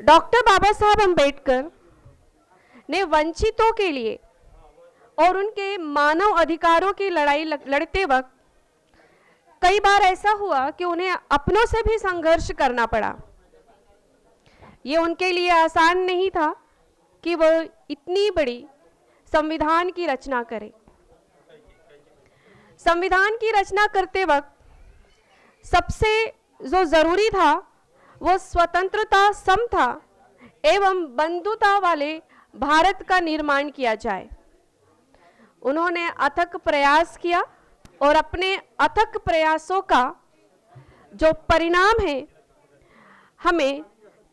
Doctor बाबा साहब अंबेडकर ने वंचितों के लिए और उनके मानव अधिकारों की लड़ाई लड़ते वक्त कई बार ऐसा हुआ कि उन्हें अपनों से भी संघर्ष करना पड़ा। ये उनके लिए आसान नहीं था कि वो इतनी बड़ी संविधान की रचना करें। संविधान की रचना करते वक्त सबसे जो जरूरी था वो स्वतंत्रता, समता एवं बंधुता वाले भारत का निर्माण किया जाए। उन्होंने अथक प्रयास किया और अपने अथक प्रयासों का जो परिणाम है हमें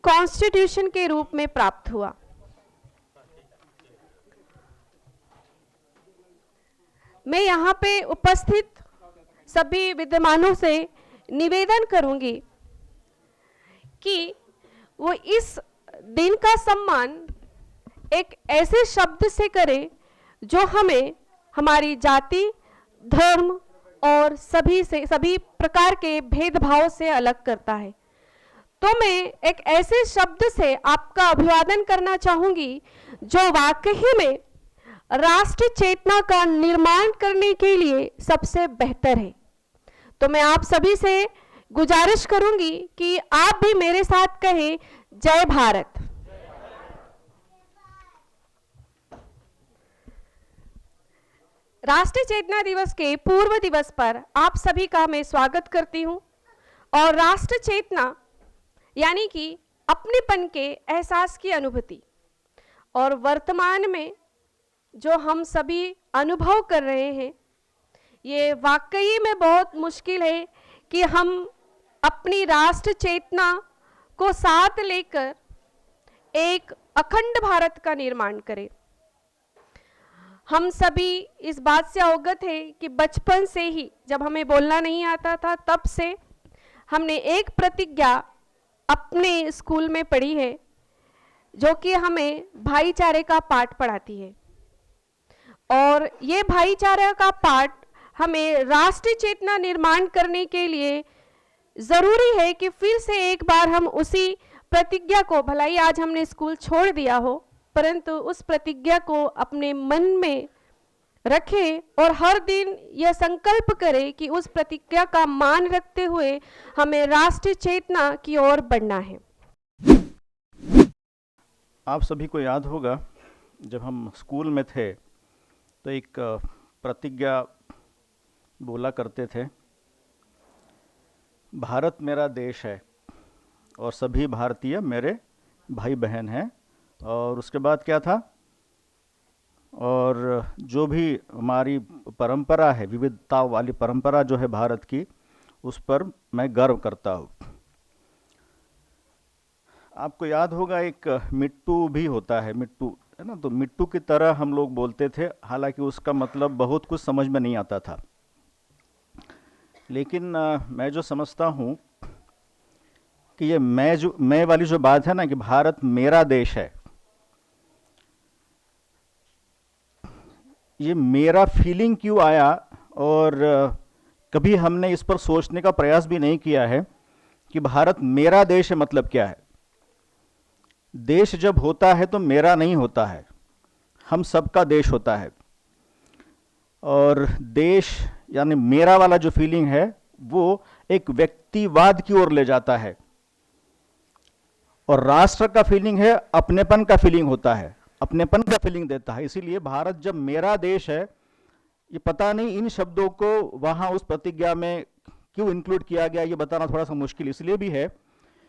कॉन्स्टिट्यूशन के रूप में प्राप्त हुआ। मैं यहाँ पे उपस्थित सभी विद्वानों से निवेदन करूंगी कि वो इस दिन का सम्मान एक ऐसे शब्द से करें जो हमें हमारी जाति, धर्म और सभी प्रकार के भेदभाव से अलग करता है। तो मैं एक ऐसे शब्द से आपका अभिवादन करना चाहूंगी जो वाकई में राष्ट्र चेतना का निर्माण करने के लिए सबसे बेहतर है। तो मैं आप सभी से गुजारिश करूंगी कि आप भी मेरे साथ कहें, जय भारत। राष्ट्रीय चेतना दिवस के पूर्व दिवस पर आप सभी का मैं स्वागत करती हूं। और राष्ट्र चेतना यानी कि अपनेपन के एहसास की अनुभूति, और वर्तमान में जो हम सभी अनुभव कर रहे हैं, ये वाकई में बहुत मुश्किल है कि हम अपनी राष्ट्र चेतना को साथ लेकर एक अखंड भारत का निर्माण करें। हम सभी इस बात से अवगत है कि बचपन से ही जब हमें बोलना नहीं आता था तब से हमने एक प्रतिज्ञा अपने स्कूल में पढ़ी है जो कि हमें भाईचारे का पाठ पढ़ाती है। और ये भाईचारे का पाठ हमें राष्ट्रीय चेतना निर्माण करने के लिए ज़रूरी है कि फिर से एक बार हम उसी प्रतिज्ञा को, भला ही आज हमने स्कूल छोड़ दिया हो, परंतु उस प्रतिज्ञा को अपने मन में रखें और हर दिन यह संकल्प करें कि उस प्रतिज्ञा का मान रखते हुए हमें राष्ट्रीय चेतना की ओर बढ़ना है। आप सभी को याद होगा जब हम स्कूल में थे तो एक प्रतिज्ञा बोला करते थे, भारत मेरा देश है और सभी भारतीय मेरे भाई बहन हैं। और उसके बाद क्या था, और जो भी हमारी परंपरा है, विविधता वाली परंपरा जो है भारत की, उस पर मैं गर्व करता हूँ। आपको याद होगा एक मिट्टू भी होता है, मिट्टू है ना, तो मिट्टू की तरह हम लोग बोलते थे, हालांकि उसका मतलब बहुत कुछ समझ में नहीं आता था। लेकिन मैं जो समझता हूँ कि ये मैं वाली जो बात है ना कि भारत मेरा देश है, ये मेरा फीलिंग क्यों आया, और कभी हमने इस पर सोचने का प्रयास भी नहीं किया है कि भारत मेरा देश है मतलब क्या है। देश जब होता है तो मेरा नहीं होता है, हम सबका देश होता है। और देश यानी मेरा वाला जो फीलिंग है वो एक व्यक्तिवाद की ओर ले जाता है, और राष्ट्र का फीलिंग है अपनेपन का फीलिंग होता है, अपनेपन का फीलिंग देता है। इसीलिए भारत जब मेरा देश है, ये पता नहीं इन शब्दों को वहाँ उस प्रतिज्ञा में क्यों इंक्लूड किया गया, ये बताना थोड़ा सा मुश्किल इसलिए भी है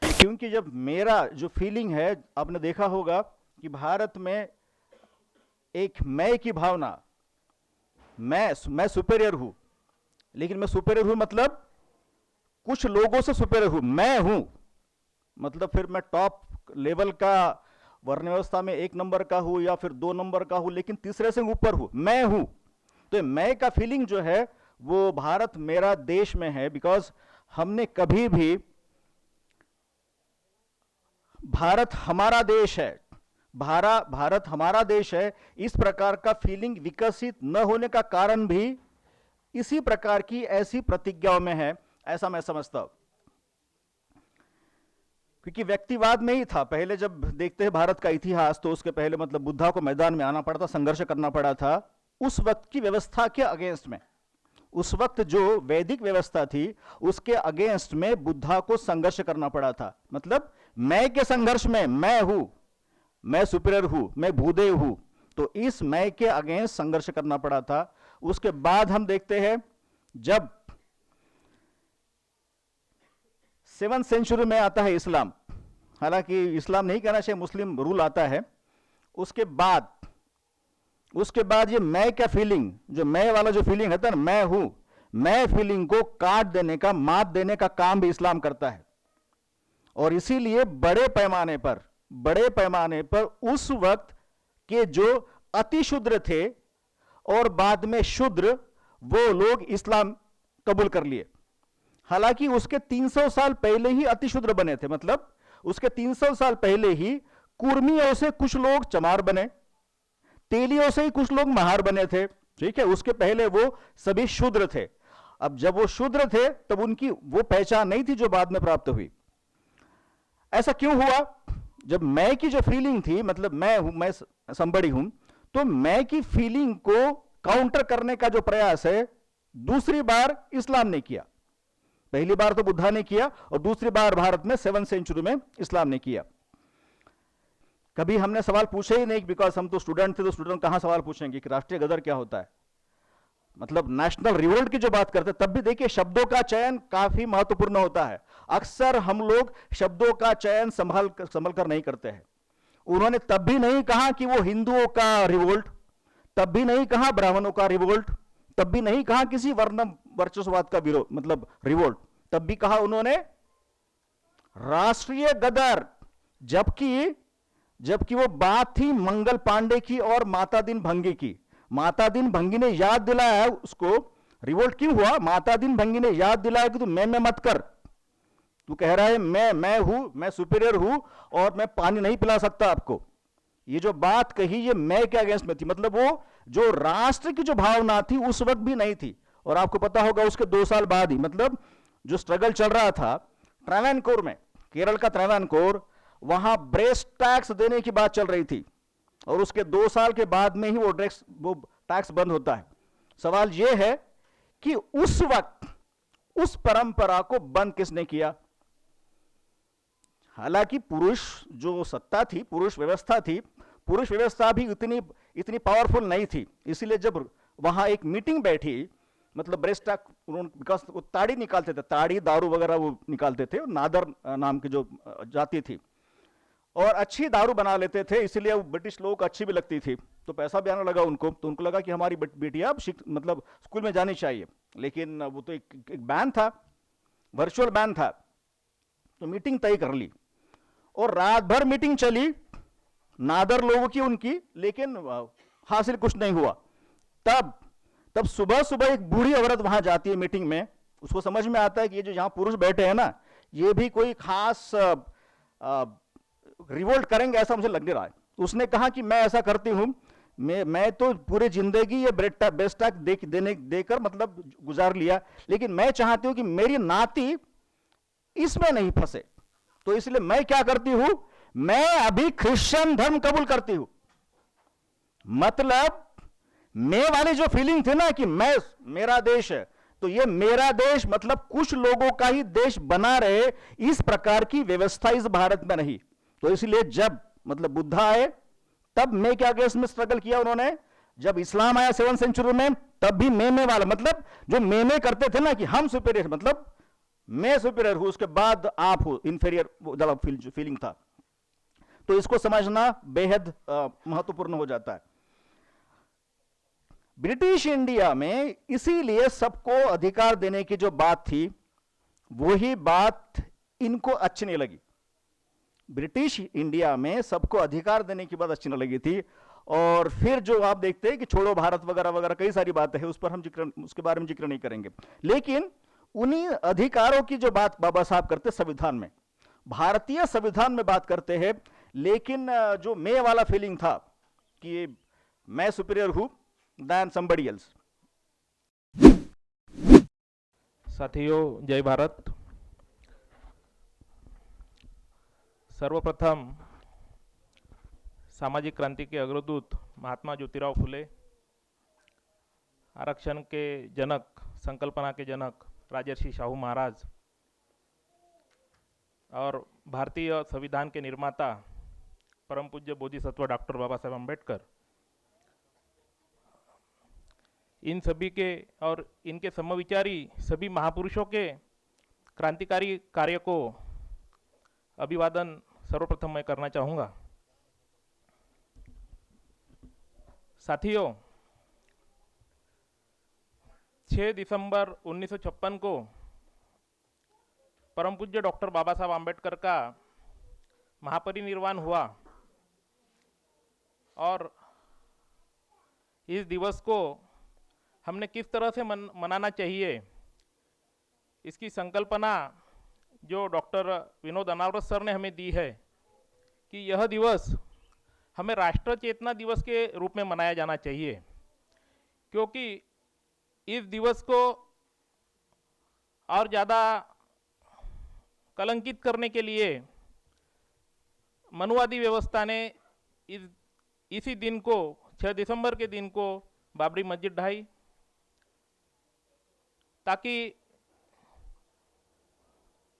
क्योंकि जब मेरा जो फीलिंग है, आपने देखा होगा कि भारत में एक मैं की भावना, मैं सुपेरियर हूं, लेकिन मैं सुपेरियर हूं मतलब कुछ लोगों से सुपेरियर हूं, मैं हूं मतलब फिर मैं टॉप लेवल का वर्ण व्यवस्था में 1 नंबर का हूं या फिर 2 नंबर का हूं, लेकिन तीसरे से ऊपर हूं, मैं हूं। तो मैं का फीलिंग जो है वो भारत मेरा देश में है, बिकॉज हमने कभी भी भारत हमारा देश है, भारत हमारा देश है, इस प्रकार का फीलिंग विकसित न होने का कारण भी इसी प्रकार की ऐसी प्रतिज्ञाओं में है, ऐसा मैं समझता हूं। क्योंकि व्यक्तिवाद में ही था। पहले जब देखते हैं भारत का इतिहास, तो उसके पहले मतलब बुद्धा को मैदान में आना पड़ा था, संघर्ष करना पड़ा था उस वक्त की व्यवस्था के अगेंस्ट में। उस वक्त जो वैदिक व्यवस्था थी उसके अगेंस्ट में बुद्धा को संघर्ष करना पड़ा था। मतलब मैं के संघर्ष में, मैं हूं, मैं सुपीरियर हूं, मैं भूदेव हूं, तो इस मैं के अगेंस्ट संघर्ष करना पड़ा था। उसके बाद हम देखते हैं जब 7th सेंचुरी में आता है इस्लाम, हालांकि इस्लाम नहीं कहना चाहिए, मुस्लिम रूल आता है। उसके बाद ये मैं क्या फीलिंग, जो मैं वाला जो फीलिंग है ना, मैं हूं, मैं फीलिंग को काट देने का, मात देने का काम भी इस्लाम करता है। और इसीलिए बड़े पैमाने पर उस वक्त के जो अति शूद्र थे और बाद में शूद्र, वो लोग इस्लाम कबूल कर लिए। हालांकि उसके 300 साल पहले ही अति शूद्र बने थे। मतलब उसके 300 साल पहले ही कुर्मियों से कुछ लोग चमार बने, तेलियों से ही कुछ लोग महार बने थे, ठीक है। उसके पहले वो सभी शूद्र थे। अब जब वो शूद्र थे तब उनकी वो पहचान नहीं थी जो बाद में प्राप्त हुई। ऐसा क्यों हुआ? जब मैं की जो फीलिंग थी, मतलब मैं हूं, मैं somebody हूं, तो मैं की फीलिंग को काउंटर करने का जो प्रयास है दूसरी बार इस्लाम ने किया। पहली बार तो बुद्धा ने किया और दूसरी बार भारत में 7th सेंचुरी में इस्लाम ने किया। कभी हमने सवाल पूछे ही नहीं, बिकॉज हम तो स्टूडेंट थे, तो स्टूडेंट कहां सवाल पूछेंगे कि राष्ट्रीय गदर क्या होता है। मतलब नेशनल रिवोल्ट की जो बात करते हैं तब भी देखिए शब्दों का चयन काफी महत्वपूर्ण होता है। अक्सर हम लोग शब्दों का चयन संभल कर नहीं करते हैं। उन्होंने तब भी नहीं कहा कि वो हिंदुओं का रिवोल्ट, तब भी नहीं कहा ब्राह्मणों का रिवोल्ट, तब भी नहीं कहा किसी वर्ण वर्चस्ववाद का विरोध, मतलब रिवोल्ट। तब भी कहा उन्होंने राष्ट्रीय गदर, जबकि वो बात थी मंगल पांडे की और माता दिन भंगी की। माता दिन भंगी ने याद दिलाया उसको, रिवोल्ट क्यों हुआ? माता दिन भंगी ने याद दिलाया कि तू मैं मत कर, तू कह रहा है मैं हूं, मैं सुपीरियर हूं और मैं पानी नहीं पिला सकता आपको। ये जो बात कही ये मैं के अगेंस्ट में थी। मतलब वो जो राष्ट्र की जो भावना थी उस वक्त भी नहीं थी। और आपको पता होगा उसके 2 साल बाद ही, मतलब जो स्ट्रगल चल रहा था ट्रावनकोर में, केरल का ट्रावनकोर, वहां ब्रेस टैक्स देने की बात चल रही थी और उसके 2 साल के बाद में ही वो टैक्स बंद होता है। सवाल यह है कि उस वक्त उस परंपरा को बंद किसने किया? हालांकि पुरुष जो सत्ता थी, पुरुष व्यवस्था थी, पुरुष व्यवस्था भी इतनी पावरफुल नहीं थी। इसीलिए जब वहां एक मीटिंग बैठी, मतलब ब्रेस्टाक, उन्होंने बिकॉज वो ताड़ी निकालते थे, ताड़ी दारू वगैरह वो निकालते थे, नादर नाम की जो जाति थी, और अच्छी दारू बना लेते थे, इसलिए वो ब्रिटिश लोगों को अच्छी भी लगती थी, तो पैसा भी आने लगा उनको। तो उनको लगा कि हमारी बेटियां अब मतलब स्कूल में जानी चाहिए। लेकिन वो तो एक बैन था, वर्चुअल बैन था। तो मीटिंग तय कर ली और रात भर मीटिंग चली नादर लोगों की, उनकी, लेकिन हासिल कुछ नहीं हुआ। तब सुबह सुबह एक बूढ़ी औरत वहां जाती है मीटिंग में। उसको समझ में आता है कि ये जो यहां पुरुष बैठे हैं ना, ये भी कोई खास रिवोल्ट करेंगे ऐसा मुझे लग नहीं रहा है। उसने कहा कि मैं ऐसा करती हूं, मैं तो पूरी जिंदगी ये ब्रेस्टाक देकर मतलब गुजार लिया, लेकिन मैं चाहती हूं कि मेरी नाती इसमें नहीं फंसे। तो इसलिए मैं क्या करती हूं, मैं अभी क्रिश्चियन धर्म कबूल करती हूं। मतलब मैं वाली जो फीलिंग थी ना कि मेरा देश है, तो ये मेरा देश मतलब कुछ लोगों का ही देश बना रहे, इस प्रकार की व्यवस्था इस भारत में नहीं। तो इसलिए जब मतलब बुद्धा आए तब मैं क्या केस में स्ट्रगल किया उन्होंने। जब इस्लाम आया 7th सेंचुरी में, तब भी मैं वाला, मतलब जो मैं करते थे ना कि हम सुपीरियर, मतलब मैं सुपीरियर हूं, उसके बाद आप हो इंफीरियर, वो ज्यादा फीलिंग था। तो इसको समझना बेहद महत्वपूर्ण हो जाता है। ब्रिटिश इंडिया में इसीलिए सबको अधिकार देने की जो बात थी, वही बात इनको अच्छी नहीं लगी। ब्रिटिश इंडिया में सबको अधिकार देने की बात अच्छी नहीं लगी थी। और फिर जो आप देखते हैं कि छोड़ो भारत वगैरह वगैरह कई सारी बातें हैं, उस पर हम उसके बारे में जिक्र नहीं करेंगे। लेकिन उन्हीं अधिकारों की जो बात बाबा साहब करते संविधान में, भारतीय संविधान में बात करते हैं। लेकिन जो मैं वाला फीलिंग था कि मैं सुपीरियर हूं than somebody else। साथियों, जय भारत। सर्वप्रथम सामाजिक क्रांति के अग्रदूत महात्मा ज्योतिराव फुले, आरक्षण के जनक, संकल्पना के जनक राजर्षि शाहू महाराज और भारतीय संविधान के निर्माता परम पूज्य बोधिसत्व डॉक्टर बाबा साहेब अम्बेडकर, इन सभी के और इनके समविचारी सभी महापुरुषों के क्रांतिकारी कार्य को अभिवादन सर्वप्रथम मैं करना चाहूँगा। साथियों, 6 दिसंबर 1956 को परम पूज्य डॉक्टर बाबा साहब आम्बेडकर का महापरिनिर्वाण हुआ और इस दिवस को हमने किस तरह से मनाना चाहिए, इसकी संकल्पना जो डॉक्टर विनोद अनावरत सर ने हमें दी है कि यह दिवस हमें राष्ट्र चेतना दिवस के रूप में मनाया जाना चाहिए, क्योंकि इस दिवस को और ज़्यादा कलंकित करने के लिए मनुवादी व्यवस्था ने इसी दिन को 6 दिसंबर के दिन को बाबरी मस्जिद ढाई, ताकि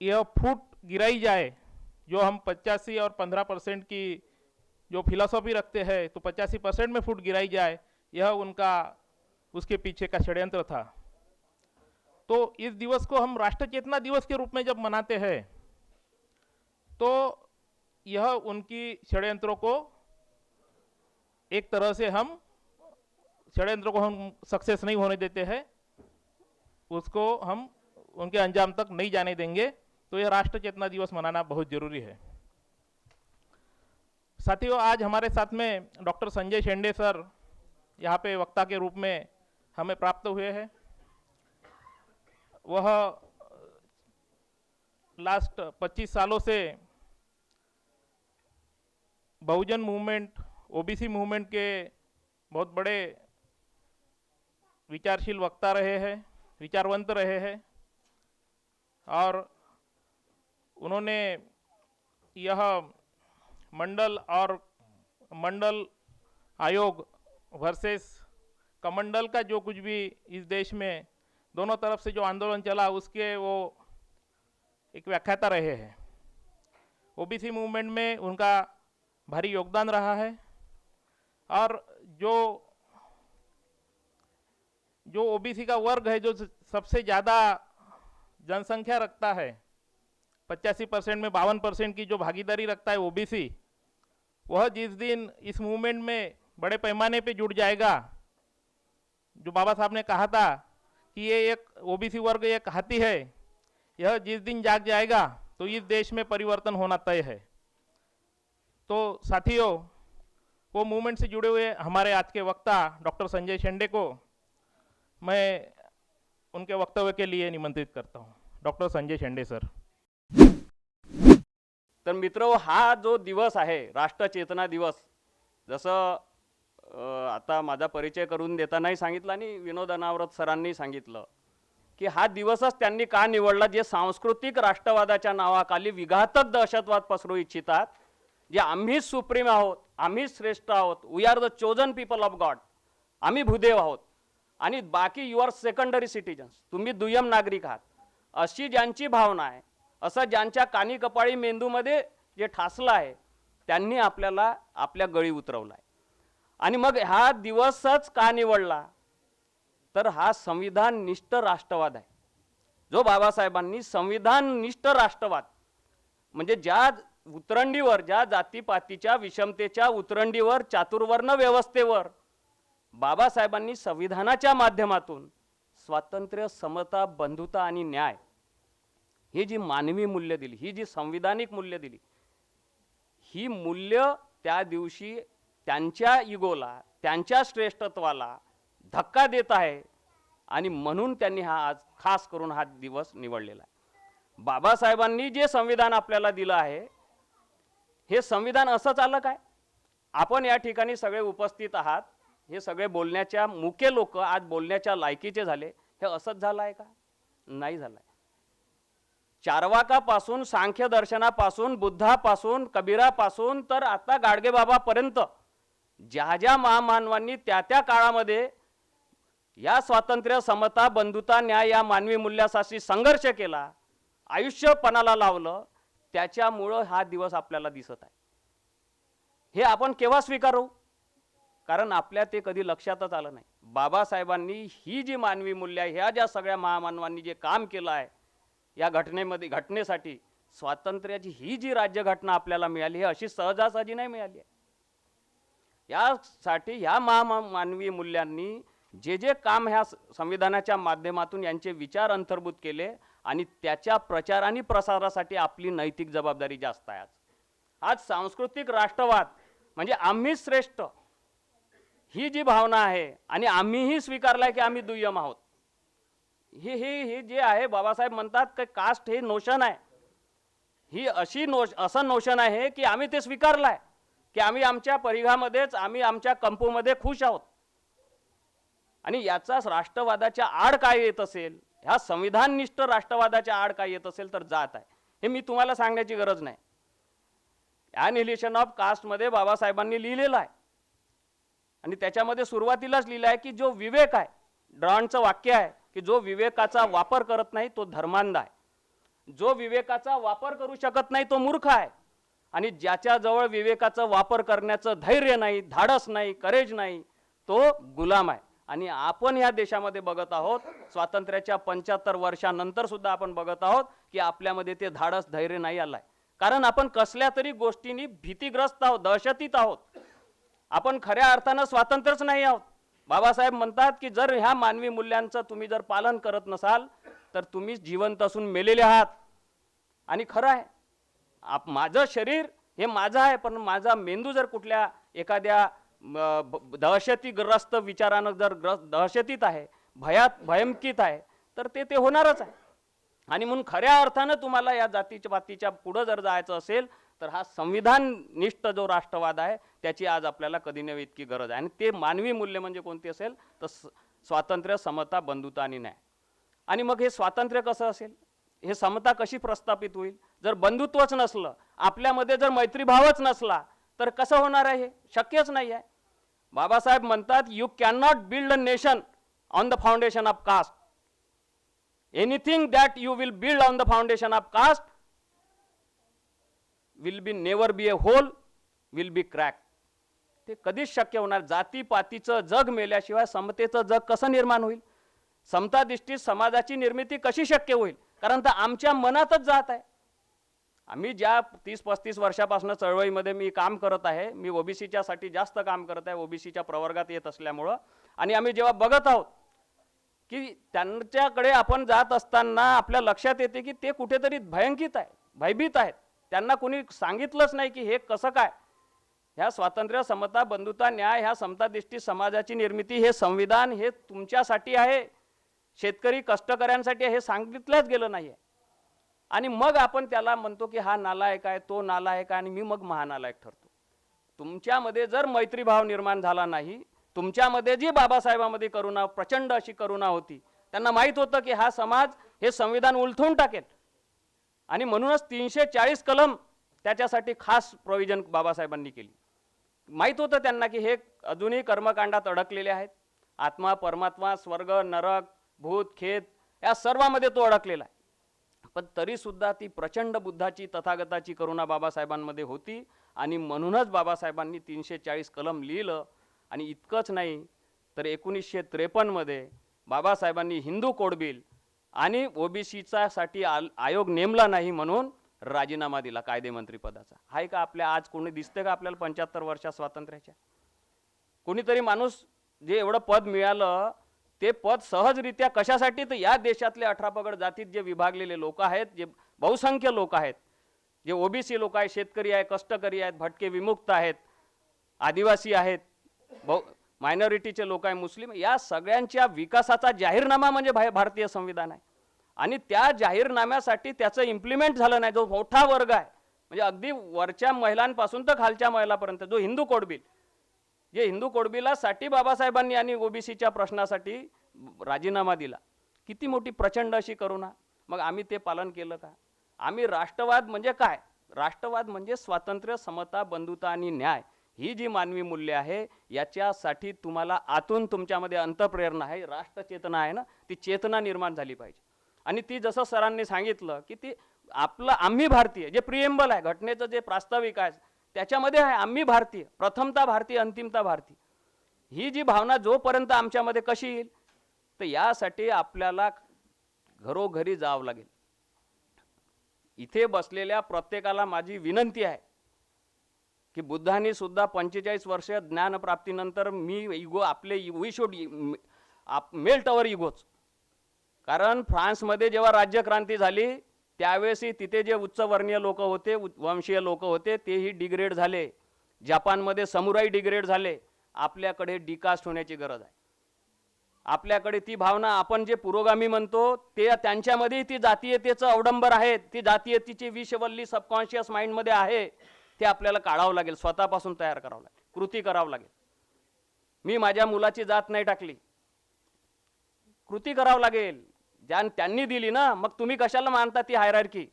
यह फूट गिराई जाए। जो हम 85 और 15% की जो फिलॉसफी रखते हैं, तो 85% में फूट गिराई जाए, यह उनका उसके पीछे का षड्यंत्र था। तो इस दिवस को हम राष्ट्र चेतना दिवस के रूप में जब मनाते हैं, तो यह उनकी षड्यंत्रों को एक तरह से हम सक्सेस नहीं होने देते हैं, उसको हम उनके अंजाम तक नहीं जाने देंगे। तो यह राष्ट्र चेतना दिवस मनाना बहुत जरूरी है। साथियों, आज हमारे साथ में डॉक्टर संजय शेंडे सर यहाँ पे वक्ता के रूप में हमें प्राप्त हुए हैं। वह लास्ट 25 सालों से बहुजन मूवमेंट, ओबीसी मूवमेंट के बहुत बड़े विचारशील वक्ता रहे हैं, विचारवंत रहे हैं, और उन्होंने यह मंडल और मंडल आयोग वर्सेस कमंडल का जो कुछ भी इस देश में दोनों तरफ से जो आंदोलन चला, उसके वो एक व्याख्याता रहे हैं। ओबीसी मूवमेंट में उनका भारी योगदान रहा है, और जो ओबीसी का वर्ग है, जो सबसे ज़्यादा जनसंख्या रखता है, 85% में 52% की जो भागीदारी रखता है ओबीसी, वह जिस दिन इस मूवमेंट में बड़े पैमाने पे जुड़ जाएगा, जो बाबा साहब ने कहा था कि ये एक ओबीसी वर्ग एक हाथी है, यह जिस दिन जाग जाएगा तो इस देश में परिवर्तन होना तय है। तो साथियों, वो मूवमेंट से जुड़े हुए हमारे आज के वक्ता डॉक्टर संजय शेंडे को मैं उनके वक्तव्य के लिए निमंत्रित करता हूँ। Doctor Sanjay Shende sir. तर मित्र, हा जो दिवस आहे राष्ट्र चेतना दिवस, जसं आता माझा परिचय करून देतानाही सांगितलं आणि विनोद अनावरत सरांनी सांगितलं की हा दिवसच त्यांनी का निवडला, जे सांस्कृतिक राष्ट्रवादाच्या नावाखाली विघातक दहशतवाद पसरू इच्छितात, जे आम्हीच सुप्रीम आहोत, आम्हीच श्रेष्ठ आहोत, we are the chosen people of God, आम्ही भूदेव आहोत आणि बाकी यू आर सेकंडरी सिटीजन्स, तुम्ही दुय्यम नागरिक आहात, अशी ज्यांची भावना आहे, असं ज्यांच्या कानी कपाळी मेंदूमध्ये जे ठासलं आहे, त्यांनी आपल्याला आपल्या गळी उतरवलाय। आणि मग हा दिवसच का निवडला, तर हा संविधान निष्ठ राष्ट्रवाद आहे, जो बाबासाहेबांनी संविधान निष्ठ राष्ट्रवाद, म्हणजे ज्या उतरंडीवर, ज्या जातीपातीच्या विषमतेच्या उतरंडीवर, चातुर्वर्ण व्यवस्थेवर बाबासाहेबांनी संविधानाच्या माध्यमातून स्वातंत्र्य, समता, बंधुता आणि न्याय ही जी मानवी मूल्य दिली, ही जी संविधानिक मूल्य दिली, ही मूल्य त्या दिवशी त्यांच्या इगोला, त्यांच्या श्रेष्ठत्वाला धक्का देत आहे, आणि म्हणून त्यांनी हा आज खास करून हा दिवस निवडलेला आहे। बाबासाहेबांनी जे संविधान आपल्याला दिलं आहे, हे संविधान असंच आलं काय? आपण या ठिकाणी सगळे उपस्थित आहात, हे सगळे बोलण्याच्या मुख्य लोक आज बोलण्याच्या लायकीचे झाले, हे असंच झालं आहे का? नाही झालं आहे। चारवाकापासून, सांख्य दर्शनापासून, बुद्धापासून, कबीरापासून तर आता गाडगेबाबापर्यंत ज्या ज्या महामानवांनी त्या त्या काळामध्ये या स्वातंत्र्य, समता, बंधुता, न्याय या मानवी मूल्यासाठी संघर्ष केला, आयुष्य पणाला लावलं, त्याच्यामुळं हा दिवस आपल्याला दिसत आहे. हे आपण केव्हा स्वीकारू? कारण आपल्या ते कधी लक्षातच आलं नाही. बाबासाहेबांनी ही जी मानवी मूल्य आहे, ह्या ज्या सगळ्या महामानवांनी जे काम केलं आहे या घटनेसाठी, स्वातंत्र्याची ही जी राज्यघटना आपल्याला मिळाली, ही अशी सहजासहजी नाही मिळाली आहे. यासाठी ह्या मानवी मूल्यांनी जे जे काम ह्या संविधानाच्या माध्यमातून यांचे विचार अंतर्भूत केले आणि त्याच्या प्रचार आणि प्रसारासाठी आपली नैतिक जबाबदारी जास्त आहे. आज सांस्कृतिक राष्ट्रवाद म्हणजे आम्ही श्रेष्ठ ही जी भावना आहे आणि आम्हीही स्वीकारलाय की आम्ही दुय्यम आहोत, हे जे आहे, बाबासाहेब म्हणतात की कास्ट हे नोशन आहे, ही असं नोशन आहे की आम्ही ते स्वीकारलाय की आम्ही आमच्या परिघामध्येच, आम्ही आमच्या कंपूमध्ये खुश आहोत. आणि याचा राष्ट्रवादाच्या आड काय येत असेल, ह्या संविधाननिष्ठ राष्ट्रवादाच्या आड काय येत असेल तर जात आहे. हे मी तुम्हाला सांगण्याची गरज नाही. ॲनिहिलेशन ऑफ कास्टमध्ये बाबासाहेबांनी लिहिलेलं आहे आणि त्याच्यामध्ये सुरुवातीलाच लिहिलं आहे की जो विवेक आहे, ड्रॉनचं वाक्य आहे की जो विवेकाचा वापर करत नाही तो धर्मांध आहे, जो विवेकाचा वापर करू शकत नाही तो मूर्ख आहे, आणि ज्याच्याजवळ विवेकाचा वापर करण्याचं धैर्य नाही, धाडस नाही, करेज नाही, तो गुलाम आहे. आणि आपण या देशामध्ये बघत आहोत, स्वातंत्र्याच्या 75 वर्षानंतर सुद्धा आपण बघत आहोत की आपल्यामध्ये ते धाडस, धैर्य नाही आलाय. कारण आपण कसल्या तरी गोष्टींनी भीतीग्रस्त आहोत, दहशतीत आहोत. आपण खऱ्या अर्थानं स्वातंत्र्यच नाही आहोत. बाबासाहेब म्हणतात की जर ह्या मानवी मूल्यांचं तुम्ही जर पालन करत नसाल तर तुम्ही जिवंत असून मेलेले आहात. आणि खरं आहे, माझं शरीर हे माझं आहे, पण माझा मेंदू जर कुठल्या एखाद्या दहशतीग्रस्त विचारानं जर दहशतीत आहे, भयंकित आहे, तर ते होणारच आहे. आणि म्हणून खऱ्या अर्थानं तुम्हाला या जातीच्या पातीच्या पुढं जर जायचं असेल तर हा संविधाननिष्ठ जो राष्ट्रवाद आहे त्याची आज आपल्याला कधी नव्हे इतकी गरज आहे. आणि ते मानवी मूल्य म्हणजे कोणती असेल तर स्वातंत्र्य, समता, बंधुता आणि न्याय. आणि मग हे स्वातंत्र्य कसं असेल, हे समता कशी प्रस्थापित होईल? जर बंधुत्वच नसलं, आपल्यामध्ये जर मैत्रीभावच नसला तर कसं होणार आहे? हे शक्यच नाही आहे. बाबासाहेब म्हणतात you can not build a nation on the foundation of caste. Anything that you will build on the foundation of caste will be never be a whole, will be crack. ते कधीच शक्य होणार. जातीपातीचं जग मेल्याशिवाय समतेचं जग कसं निर्माण होईल? समताधिष्ठित समाजाची निर्मिती कशी शक्य होईल? कारण तर आमच्या मनातच जात आहे. आम्ही ज्या 30-35 वर्षापासून चळवळीमध्ये मी काम करत आहे, मी ओबीसीच्या साठी जास्त काम करत आहे, ओबीसीच्या प्रवर्गात येत असल्यामुळं. आणि आम्ही जेव्हा बघत आहोत की त्यांच्याकडे आपण जात असताना आपल्या लक्षात येते की ते कुठेतरी भयंकित आहे, भयभीत आहेत. त्यांना कोणी सांगितलंच नाही की हे कसं काय. ह्या स्वातंत्र्य, समता, बंधुता, न्याय, ह्या समताधिष्ठित समाजाची निर्मिती, हे संविधान हे तुमच्यासाठी आहे, शेतकरी कष्टकऱ्यांसाठी हे सांगितलंच गेलं नाही आहे. आणि मग आपण त्याला म्हणतो की हा नालायक आहे, तो नालायक आहे, आणि मी मग महानालायक ठरतो. तुमच्यामध्ये जर मैत्रीभाव निर्माण झाला नाही, तुमच्यामध्ये जी बाबासाहेबांमध्ये करुणा, प्रचंड अशी करुणा होती, त्यांना माहीत होतं की हा समाज हे संविधान उलथून टाकेल. आणि म्हणूनच 340 कलम त्याच्यासाठी खास प्रोव्हिजन बाबासाहेबांनी केली. माहीत होतं त्यांना की हे अजूनही कर्मकांडात अडकलेले आहेत. आत्मा, परमात्मा, स्वर्ग, नरक, भूत, खेत या सर्वांमध्ये तो अडकलेला आहे. पण तरी सुद्धा ती प्रचंड बुद्धाची, तथागताची करुणा बाबासाहेबांमध्ये होती. आणि म्हणूनच बाबासाहेबांनी 340 कलम लिहिलं. आणि इतकंच नाही तर 1953 मध्ये बाबासाहेबांनी हिंदू कोड बिल आणि ओबीसीचा साठी आयोग नेमला नाही म्हणून राजीनामा दिला कायदेमंत्रीपदाचा. आहे का आपल्या आज कोणी दिसते का आपल्याला 75 वर्षात स्वातंत्र्याच्या? कोणीतरी माणूस जे एवढं पद मिळालं ते पद सहजरित्या कशासाठी? तर या देशातले 18 पगड जातीत जे विभागलेले लोक आहेत, जे बहुसंख्य लोक आहेत, जे ओबीसी लोक आहेत, शेतकरी आहेत, कष्टकरी आहेत, भटके विमुक्त आहेत, आदिवासी आहेत, मायनॉरिटीचे लोक आहे, मुस्लिम, या सगळ्यांच्या विकासाचा जाहीरनामा म्हणजे भारतीय संविधान आहे. आणि त्या जाहीरनाम्यासाठी त्याचं इम्प्लिमेंट झालं नाही. जो मोठा वर्ग आहे म्हणजे अगदी वरच्या महिलांपासून तर खालच्या महिलांपर्यंत, जो हिंदू कोड बिल, जे हिंदू कोड बिलासाठी बाबासाहेबांनी आणि ओबीसीच्या प्रश्नासाठी राजीनामा दिला, किती मोठी प्रचंड अशी करुणा. मग आम्ही ते पालन केलं का? आम्ही राष्ट्रवाद म्हणजे काय? राष्ट्रवाद म्हणजे स्वातंत्र्य, समता, बंधुता आणि न्याय ही जी मानवी मूल्य आहे, याच्यासाठी तुम्हाला आतून तुमच्यामध्ये अंतःप्रेरणा आहे, राष्ट्रचेतना आहे ना, ती चेतना निर्माण झाली पाहिजे. आणि ती जसं सरांनी सांगितलं की ती आपलं आम्ही भारतीय जे प्रिएम्बल आहे, घटनेचं जे प्रास्ताविक आहे त्याच्यामध्ये आहे आम्ही भारतीय, प्रथमता भारतीय, अंतिमता भारतीय. ही जी भावना जोपर्यंत आमच्यामध्ये कशी येईल, तर यासाठी आपल्याला घरोघरी जावं लागेल. इथे बसलेल्या प्रत्येकाला माझी विनंती आहे की बुद्धांनी सुद्धा 45 वर्ष ज्ञानप्राप्तीनंतर मी इगो आपले वी शुड मेल्ट अवर इगोच. कारण फ्रान्समध्ये जेव्हा राज्यक्रांती झाली त्यावेळेसही तिथे जे उच्चवर्णीय लोक होते, वंशीय लोक होते, तेही डिग्रेड झाले. जपानमध्ये समुराई डिग्रेड झाले. आपल्याकडे डिकास्ट होण्याची गरज आहे. आपल्याकडे ती भावना, आपण जे पुरोगामी म्हणतो ते त्यांच्यामध्ये ती जातीयतेचं अवडंबर आहे, ती जातीयतेची विषवल्ली सबकॉन्शियस माइंडमध्ये आहे. ते आपल्याला काढावं लागेल, स्वतःपासून तयार करावं लागेल, कृती करावं लागेल. मी माझ्या मुलाची जात नाही टाकली, कृती करावं लागेल. त्यांनी दिली ना, मग तुम्ही कशाला मानता ती हायरार्की?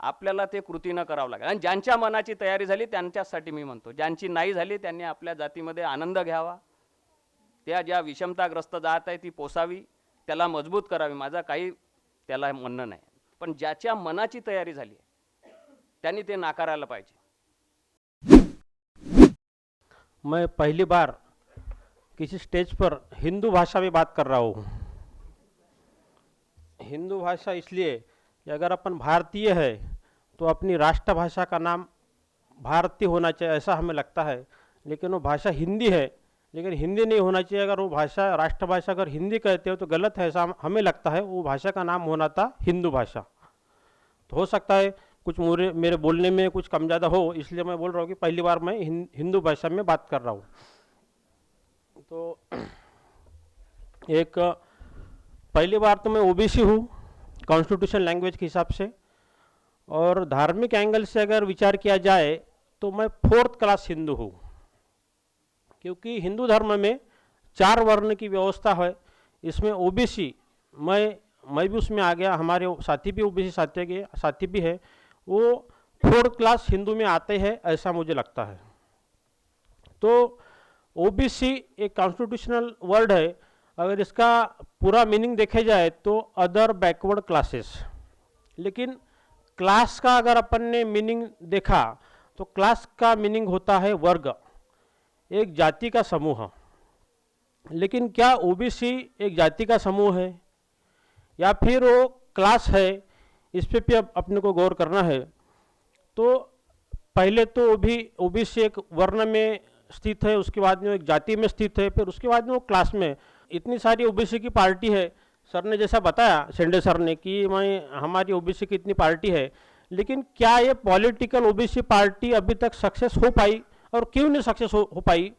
आपल्याला ते कृतीनं करावं लागेल. आणि ज्यांच्या मनाची तयारी झाली त्यांच्यासाठी मी म्हणतो, ज्यांची नाही झाली त्यांनी आपल्या जातीमध्ये आनंद घ्यावा. त्या ज्या विषमताग्रस्त जात आहे ती पोसावी, त्याला मजबूत करावी, माझा काही त्याला म्हणणं नाही. पण ज्याच्या मनाची तयारी झाली त्यांनी ते नाकारायला पाहिजे. मैं पहली बार किसी स्टेज पर हिंदू भाषा में बात कर रहा हूँ. हिंदू भाषा इसलिए कि अगर अपन भारतीय है तो अपनी राष्ट्रभाषा का नाम भारतीय होना चाहिए, ऐसा हमें लगता है. लेकिन वो भाषा हिंदी है, लेकिन हिंदी नहीं होना चाहिए. अगर वो भाषा राष्ट्रभाषा अगर हिंदी कहते हो तो गलत है, ऐसा हमें लगता है. वो भाषा का नाम होना था हिंदू भाषा. तो हो सकता है कुछ मेरे बोलने में कुछ कम ज़्यादा हो, इसलिए मैं बोल रहा हूँ कि पहली बार मैं हिंदू भाषा में बात कर रहा हूँ. तो एक पहली बार तो मैं ओबीसी हूँ कॉन्स्टिट्यूशन लैंग्वेज के हिसाब से, और धार्मिक एंगल से अगर विचार किया जाए तो मैं 4th क्लास हिंदू हूँ. क्योंकि हिंदू धर्म में 4 वर्ण की व्यवस्था है. इसमें ओबीसी मैं भी उसमें आ गया, हमारे साथी भी ओबीसी साथी भी है, वो 4th क्लास हिंदू में आते हैं, ऐसा मुझे लगता है. तो ओबीसी एक कॉन्स्टिट्यूशनल वर्ड है. अगर इसका पूरा मीनिंग देखे जाए तो अदर बैकवर्ड क्लासेस. लेकिन क्लास का अगर अपन ने मीनिंग देखा तो क्लास का मीनिंग होता है वर्ग, एक जाति का समूह. लेकिन क्या ओबीसी एक जाति का समूह है या फिर वो क्लास है, इस पे भी अपने को गौर करना है. तो पहले तो ओबीसी एक वर्ण में स्थित है, उसके बाद में एक जाति में स्थित है, फिर उसके बाद में वो क्लास में. इतनी सारी ओबीसी की पार्टी है. सर ने जैसा बताया, शेंडे सर ने, कि हमारी ओबीसी की इतनी पार्टी है, लेकिन क्या ये पॉलिटिकल ओबीसी पार्टी अभी तक सक्सेस हो पाई, और क्यों नहीं सक्सेस हो पाई,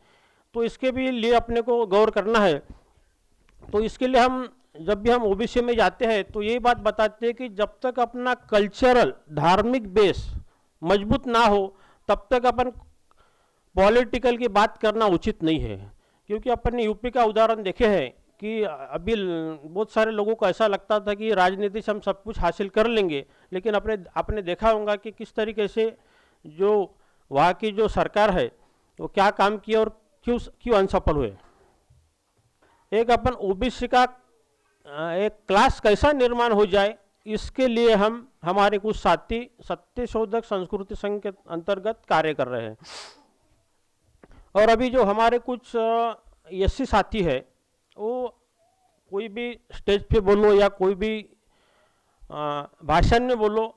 तो इसके भी लिए अपने को गौर करना है. तो इसके लिए हम जब भी हम ओबीसी में जाते हैं तो ये बात बताते हैं कि जब तक अपना कल्चरल धार्मिक बेस मजबूत ना हो तब तक अपन पॉलिटिकल की बात करना उचित नहीं है. क्योंकि अपन ने यूपी का उदाहरण देखे हैं कि अभी बहुत सारे लोगों को ऐसा लगता था कि राजनीति से हम सब कुछ हासिल कर लेंगे, लेकिन आपने देखा होगा कि किस तरीके से जो वहाँ की जो सरकार है वो क्या काम किया और क्यों अनसफल हुए. एक अपन ओबीसी का एक क्लास कैसा निर्माण हो जाए, इसके लिए हम हमारे कुछ साथी सत्यशोधक संस्कृति संघ के अंतर्गत कार्य कर रहे हैं. और अभी जो हमारे कुछ एससी साथी है, वो कोई भी स्टेज पे बोलो या कोई भी भाषण में बोलो,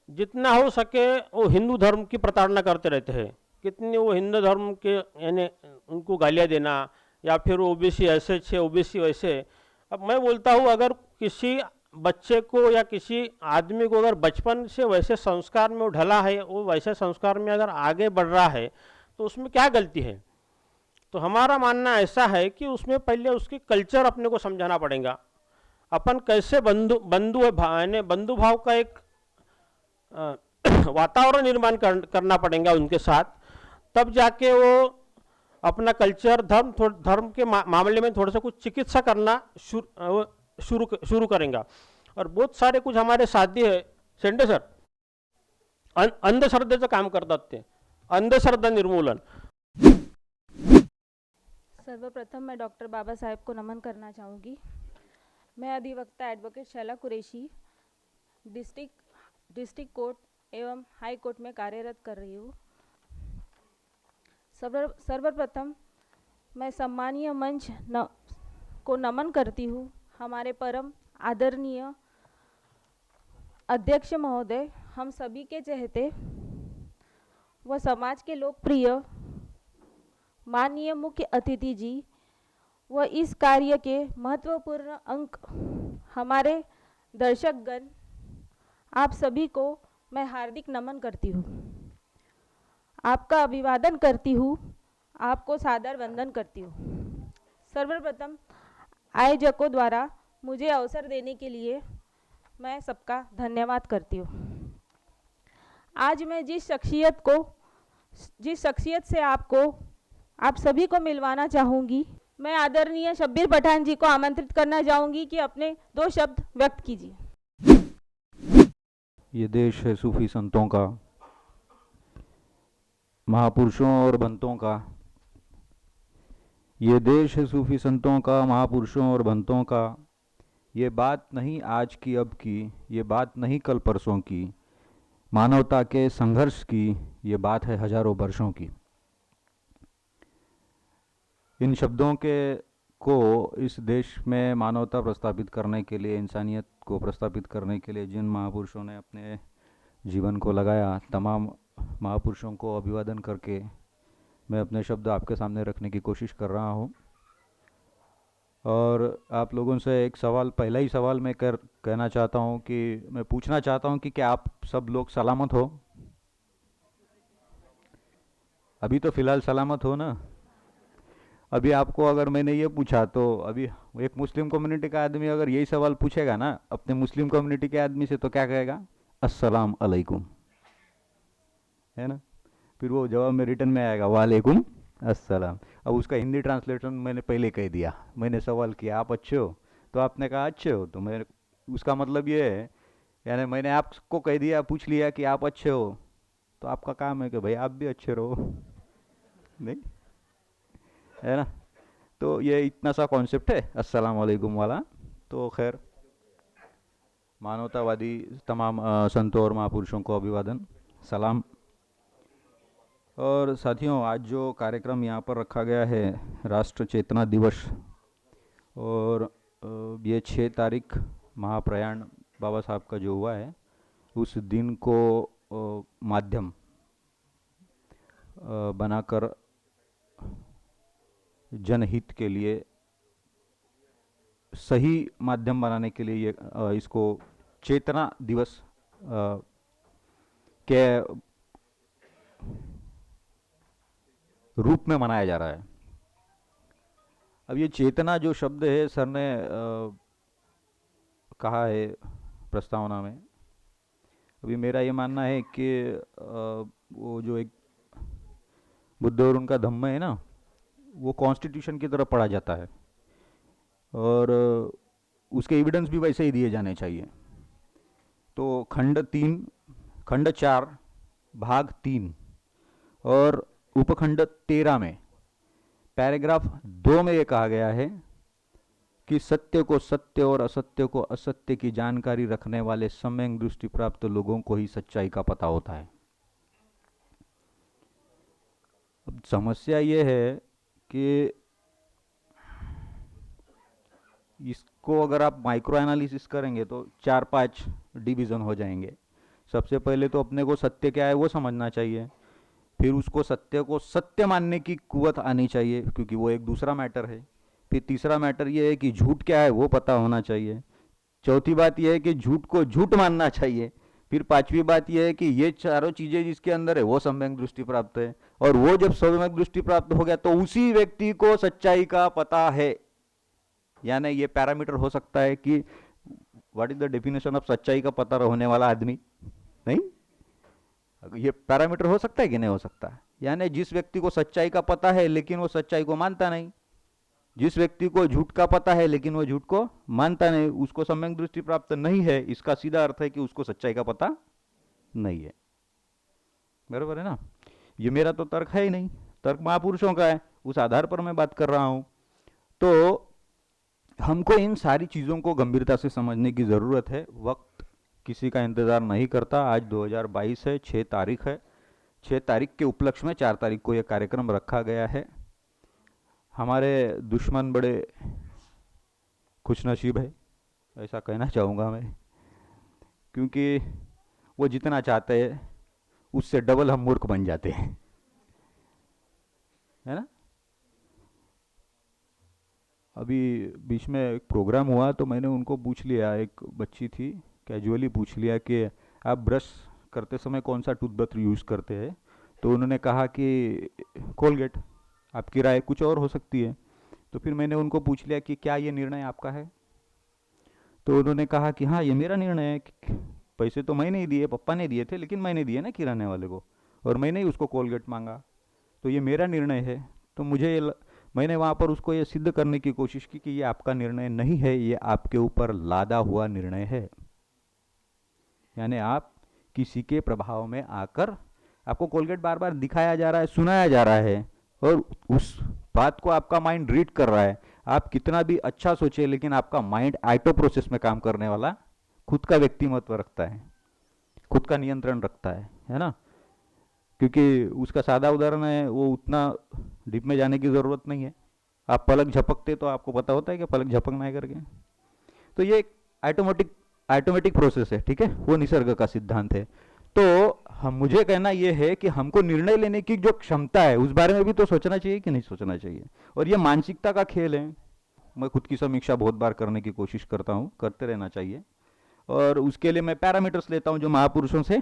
जितना हो सके वो हिंदू धर्म की प्रताड़ना करते रहते हैं. कितनी वो हिंदू धर्म के यानी उनको गालियाँ देना, या फिर ओबीसी ऐसे छे ओबीसी वैसे. अब मैं बोलता हूँ, अगर किसी बच्चे को या किसी आदमी को अगर बचपन से वैसे संस्कार में वो ढला है, वो वैसे संस्कार में अगर आगे बढ़ रहा है, तो उसमें क्या गलती है. तो हमारा मानना ऐसा है कि उसमें पहले उसकी कल्चर अपने को समझाना पड़ेगा. अपन कैसे बंधु भाव का एक वातावरण निर्माण करना पड़ेगा उनके साथ, तब जाके वो अपना कल्चर धर्म के मामले में थोड़ा सा कुछ चिकित्सा करना शुरू करेंगे. और बहुत सारे कुछ हमारे साथी है शेंडे सर अंधश्रद्धेचं काम करतात ते अंधश्रद्धा निर्मूलन. सर्वप्रथम मैं डॉक्टर बाबा साहेब को नमन करना चाहूँगी. मैं अधिवक्ता advocate Shaila Qureshi district court एवं हाई कोर्ट में कार्यरत कर रही हूँ. सर्वप्रथम मैं सम्मानीय मंच को नमन करती हूँ. हमारे परम आदरणीय अध्यक्ष महोदय, हम सभी के चहेते व समाज के लोकप्रिय माननीय मुख्य अतिथि जी व इस कार्य के महत्वपूर्ण अंक हमारे दर्शकगण, आप सभी को मैं हार्दिक नमन करती हूँ. आपका अभिवादन करती हूँ, आपको सादर वंदन करती हूँ. सर्वप्रथम आयोजकों द्वारा मुझे अवसर देने के लिए मैं सबका धन्यवाद करती हूँ. आज मैं जिस शख्सियत से आप सभी को मिलवाना चाहूँगी, मैं आदरणीय शब्बीर पठान जी को आमंत्रित करना चाहूँगी कि अपने 2 शब्द व्यक्त कीजिए. ये देश है सूफी संतों का, महापुरुषों और भंतों का. ये देश है सूफी संतों का, महापुरुषों और भंतों का. ये बात नहीं आज की अब की, ये बात नहीं कल परसों की, मानवता के संघर्ष की ये बात है हजारों वर्षों की. इन शब्दों को इस देश में मानवता प्रस्थापित करने के लिए, इंसानियत को प्रस्थापित करने के लिए जिन महापुरुषों ने अपने जीवन को लगाया, तमाम महापुरुषों को अभिवादन करके मैं अपने शब्द आपके सामने रखने की कोशिश कर रहा हूँ. और आप लोगों से एक सवाल, पहला ही सवाल मैं कहना चाहता हूँ कि मैं पूछना चाहता हूँ कि क्या आप सब लोग सलामत हो? अभी तो फ़िलहाल सलामत हो ना? अभी आपको अगर मैंने ये पूछा तो अभी एक मुस्लिम कम्युनिटी का आदमी अगर यही सवाल पूछेगा ना अपने मुस्लिम कम्युनिटी के आदमी से, तो क्या कहेगा? अस्सलाम अलैकुम, है ना? फिर वो जवाब में रिटर्न में आएगा वालेकुम अस्सलाम. अब उसका हिंदी ट्रांसलेशन मैंने पहले कह दिया. मैंने सवाल किया आप अच्छे हो, तो आपने कहा अच्छे हो, तो मैं उसका मतलब ये है, यानी मैंने आपको कह दिया, पूछ लिया कि आप अच्छे हो, तो आपका काम है कि भाई आप भी अच्छे रहो, नहीं है ना? तो ये इतना सा कॉन्सेप्ट है अस्सलाम वालेकुम वाला. तो खैर, मानवतावादी तमाम संतों और महापुरुषों को अभिवादन, सलाम. और साथियों, आज जो कार्यक्रम यहाँ पर रखा गया है राष्ट्र चेतना दिवस, और ये 6 तारीख महाप्रयाण बाबा साहब का जो हुआ है, उस दिन को माध्यम बनाकर जनहित के लिए, सही माध्यम बनाने के लिए ये इसको चेतना दिवस के रूप में मनाया जा रहा है. अब ये चेतना जो शब्द है, सर ने कहा है प्रस्तावना में, अभी मेरा ये मानना है कि वो जो एक बुद्ध और उनका धम्म है ना, वो कॉन्स्टिट्यूशन की तरह पढ़ा जाता है और उसके एविडेंस भी वैसे ही दिए जाने चाहिए. तो खंड 4 भाग 3 और उपखंड 13 में पैराग्राफ 2 में ये कहा गया है कि सत्य को सत्य और असत्य को असत्य की जानकारी रखने वाले सम्यक दृष्टि प्राप्त लोगों को ही सच्चाई का पता होता है. अब समस्या ये है कि इसको अगर आप माइक्रो एनालिसिस करेंगे तो 4-5 डिवीज़न हो जाएंगे. सबसे पहले तो अपने को सत्य क्या है वो समझना चाहिए, फिर उसको सत्य को सत्य मानने की कुवत आनी चाहिए, क्योंकि वो एक दूसरा मैटर है. फिर तीसरा मैटर ये है कि झूठ क्या है वो पता होना चाहिए. चौथी बात ये है कि झूठ को झूठ मानना चाहिए. फिर 5वीं बात यह है कि ये चारों चीज़ें जिसके अंदर है वो सम्यक दृष्टि प्राप्त है, और वो जब सम्यक दृष्टि प्राप्त हो गया तो उसी व्यक्ति को सच्चाई का पता है. यानी ये पैरामीटर हो सकता है कि what is the definition of सच्चाई का पता होने वाला आदमी, नहीं? ये पैरामीटर हो सकता है कि नहीं हो सकता? यानी जिस व्यक्ति को सच्चाई का पता है लेकिन वो सच्चाई को मानता नहीं, जिस व्यक्ति को झूठ का पता है लेकिन वो झूठ को मानता नहीं, उसको सम्यक दृष्टि प्राप्त नहीं है, इसका सीधा अर्थ है कि उसको सच्चाई का पता नहीं है। बराबर है ना? ये मेरा तो तर्क है ही नहीं, तर्क महापुरुषों का है, उस आधार पर मैं बात कर रहा हूं। तो हमको इन सारी चीज़ों को गंभीरता से समझने की ज़रूरत है। वक्त किसी का इंतज़ार नहीं करता। आज 2022 है, 6 तारीख है। 6 तारीख के उपलक्ष्य में 4 तारीख को यह कार्यक्रम रखा गया है। हमारे दुश्मन बड़े खुशनसीब है, ऐसा कहना चाहूँगा मैं, क्योंकि वो जितना चाहते हैं उससे डबल हम मूर्ख बन जाते हैं, है ना? अभी बीच में एक प्रोग्राम हुआ तो मैंने उनको पूछ लिया, एक बच्ची थी, कैजुअली पूछ लिया कि आप ब्रश करते समय कौन सा टूथब्रश यूज़ करते हैं? तो उन्होंने कहा कि कोलगेट। आपकी राय कुछ और हो सकती है। तो फिर मैंने उनको पूछ लिया कि क्या ये निर्णय आपका है? तो उन्होंने कहा कि हाँ, ये मेरा निर्णय है। पैसे तो मैं नहीं दिए, पापा ने दिए थे, लेकिन मैंने दिए ना किराने वाले को, और मैंने ही उसको कोलगेट मांगा, तो ये मेरा निर्णय है। तो मैंने वहाँ पर उसको ये सिद्ध करने की कोशिश की कि ये आपका निर्णय नहीं है, ये आपके ऊपर लादा हुआ निर्णय है। यानी आप किसी के प्रभाव में आकर, आपको कोलगेट बार बार दिखाया जा रहा है, सुनाया जा रहा है, और उस बात को आपका माइंड रीड कर रहा है। आप कितना भी अच्छा सोचे, लेकिन आपका माइंड ऑटो प्रोसेस में काम करने वाला, खुद का व्यक्तिमत्व रखता है, खुद का नियंत्रण रखता है ना? क्योंकि उसका सादा उदाहरण है, वो उतना डीप में जाने की ज़रूरत नहीं है। आप पलक झपकते तो आपको पता होता है कि पलक झपकना है करके। तो ये एक ऑटोमेटिक प्रोसेस है, ठीक है? वो निसर्ग का सिद्धांत है। तो मुझे कहना ये है कि हमको निर्णय लेने की जो क्षमता है, उस बारे में भी तो सोचना चाहिए कि नहीं सोचना चाहिए। और ये मानसिकता का खेल है। मैं खुद की समीक्षा बहुत बार करने की कोशिश करता हूँ, करते रहना चाहिए। और उसके लिए मैं पैरामीटर्स लेता हूँ जो महापुरुषों से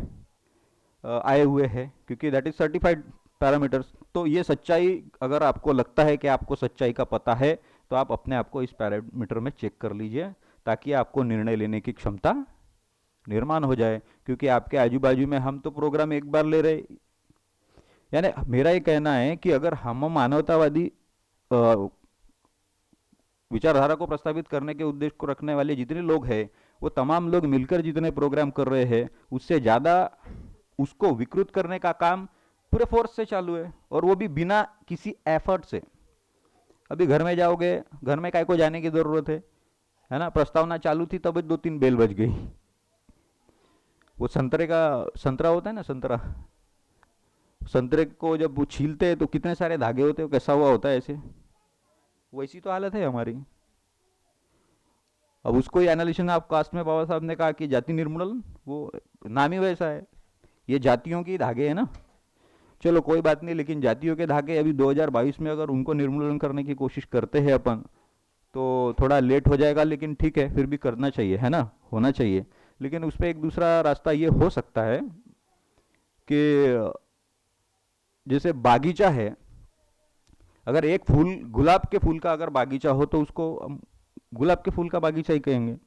आए हुए हैं, क्योंकि दैट इज सर्टिफाइड पैरामीटर्स। तो ये सच्चाई, अगर आपको लगता है कि आपको सच्चाई का पता है, तो आप अपने आप को इस पैरामीटर में चेक कर लीजिए, ताकि आपको निर्णय लेने की क्षमता निर्माण हो जाए। क्योंकि आपके आजू बाजू में हम तो प्रोग्राम एक बार ले रहे, यानी मेरा ये कहना है कि अगर हम मानवतावादी विचारधारा को प्रस्तावित करने के उद्देश्य को रखने वाले जितने लोग हैं, वो तमाम लोग मिलकर जितने प्रोग्राम कर रहे हैं, उससे ज़्यादा उसको विकृत करने का काम पूरे फोर्स से चालू है, और वो भी बिना किसी एफर्ट से। अभी घर में जाओगे, घर में काय को जाने की ज़रूरत है ना? प्रस्तावना चालू थी तब 2-3 बेल बज गई। वो संतरा होता है ना, संतरे को जब वो छीलते हैं तो कितने सारे धागे होते हैं, कैसा हुआ होता है ऐसे, वैसी तो हालत है हमारी। अब उसको एनालिसिस ऑफ कास्ट में बाबा साहब ने कहा कि जाति निर्मूलन, वो नाम ही वैसा है, ये जातियों की धागे है ना। चलो कोई बात नहीं, लेकिन जातियों के धागे अभी 2022 में अगर उनको निर्मूलन करने की कोशिश करते हैं अपन, तो थोड़ा लेट हो जाएगा, लेकिन ठीक है, फिर भी करना चाहिए, है ना, होना चाहिए। लेकिन उस पर एक दूसरा रास्ता ये हो सकता है कि जैसे बागीचा है, अगर एक फूल, गुलाब के फूल का अगर बागीचा हो, तो उसको गुलाब के फूल का बागीचा ही कहेंगे,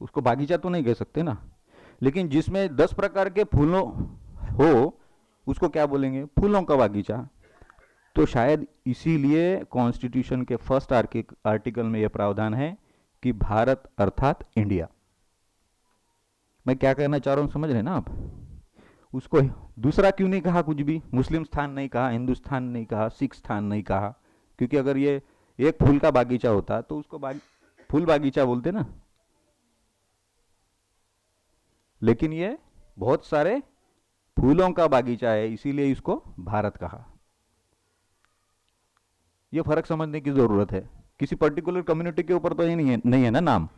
उसको बागीचा तो नहीं कह सकते ना। लेकिन जिसमें 10 प्रकार के फूलों हो, उसको क्या बोलेंगे? फूलों का बागीचा। तो शायद इसीलिए कॉन्स्टिट्यूशन के फर्स्ट आर्टिकल में यह प्रावधान है कि भारत अर्थात इंडिया। मैं क्या कहना चाह रहा हूँ, समझ रहे ना आप? उसको दूसरा क्यों नहीं कहा कुछ भी? मुस्लिम स्थान नहीं कहा, हिंदुस्तान नहीं कहा, सिख स्थान नहीं कहा, क्योंकि अगर ये एक फूल का बागीचा होता तो उसको फूल बागीचा बोलते ना। लेकिन ये बहुत सारे फूलों का बागीचा है, इसीलिए इसको भारत कहा। ये फर्क समझने की जरूरत है। किसी पर्टिकुलर कम्युनिटी के ऊपर तो ये नहीं है ना नाम।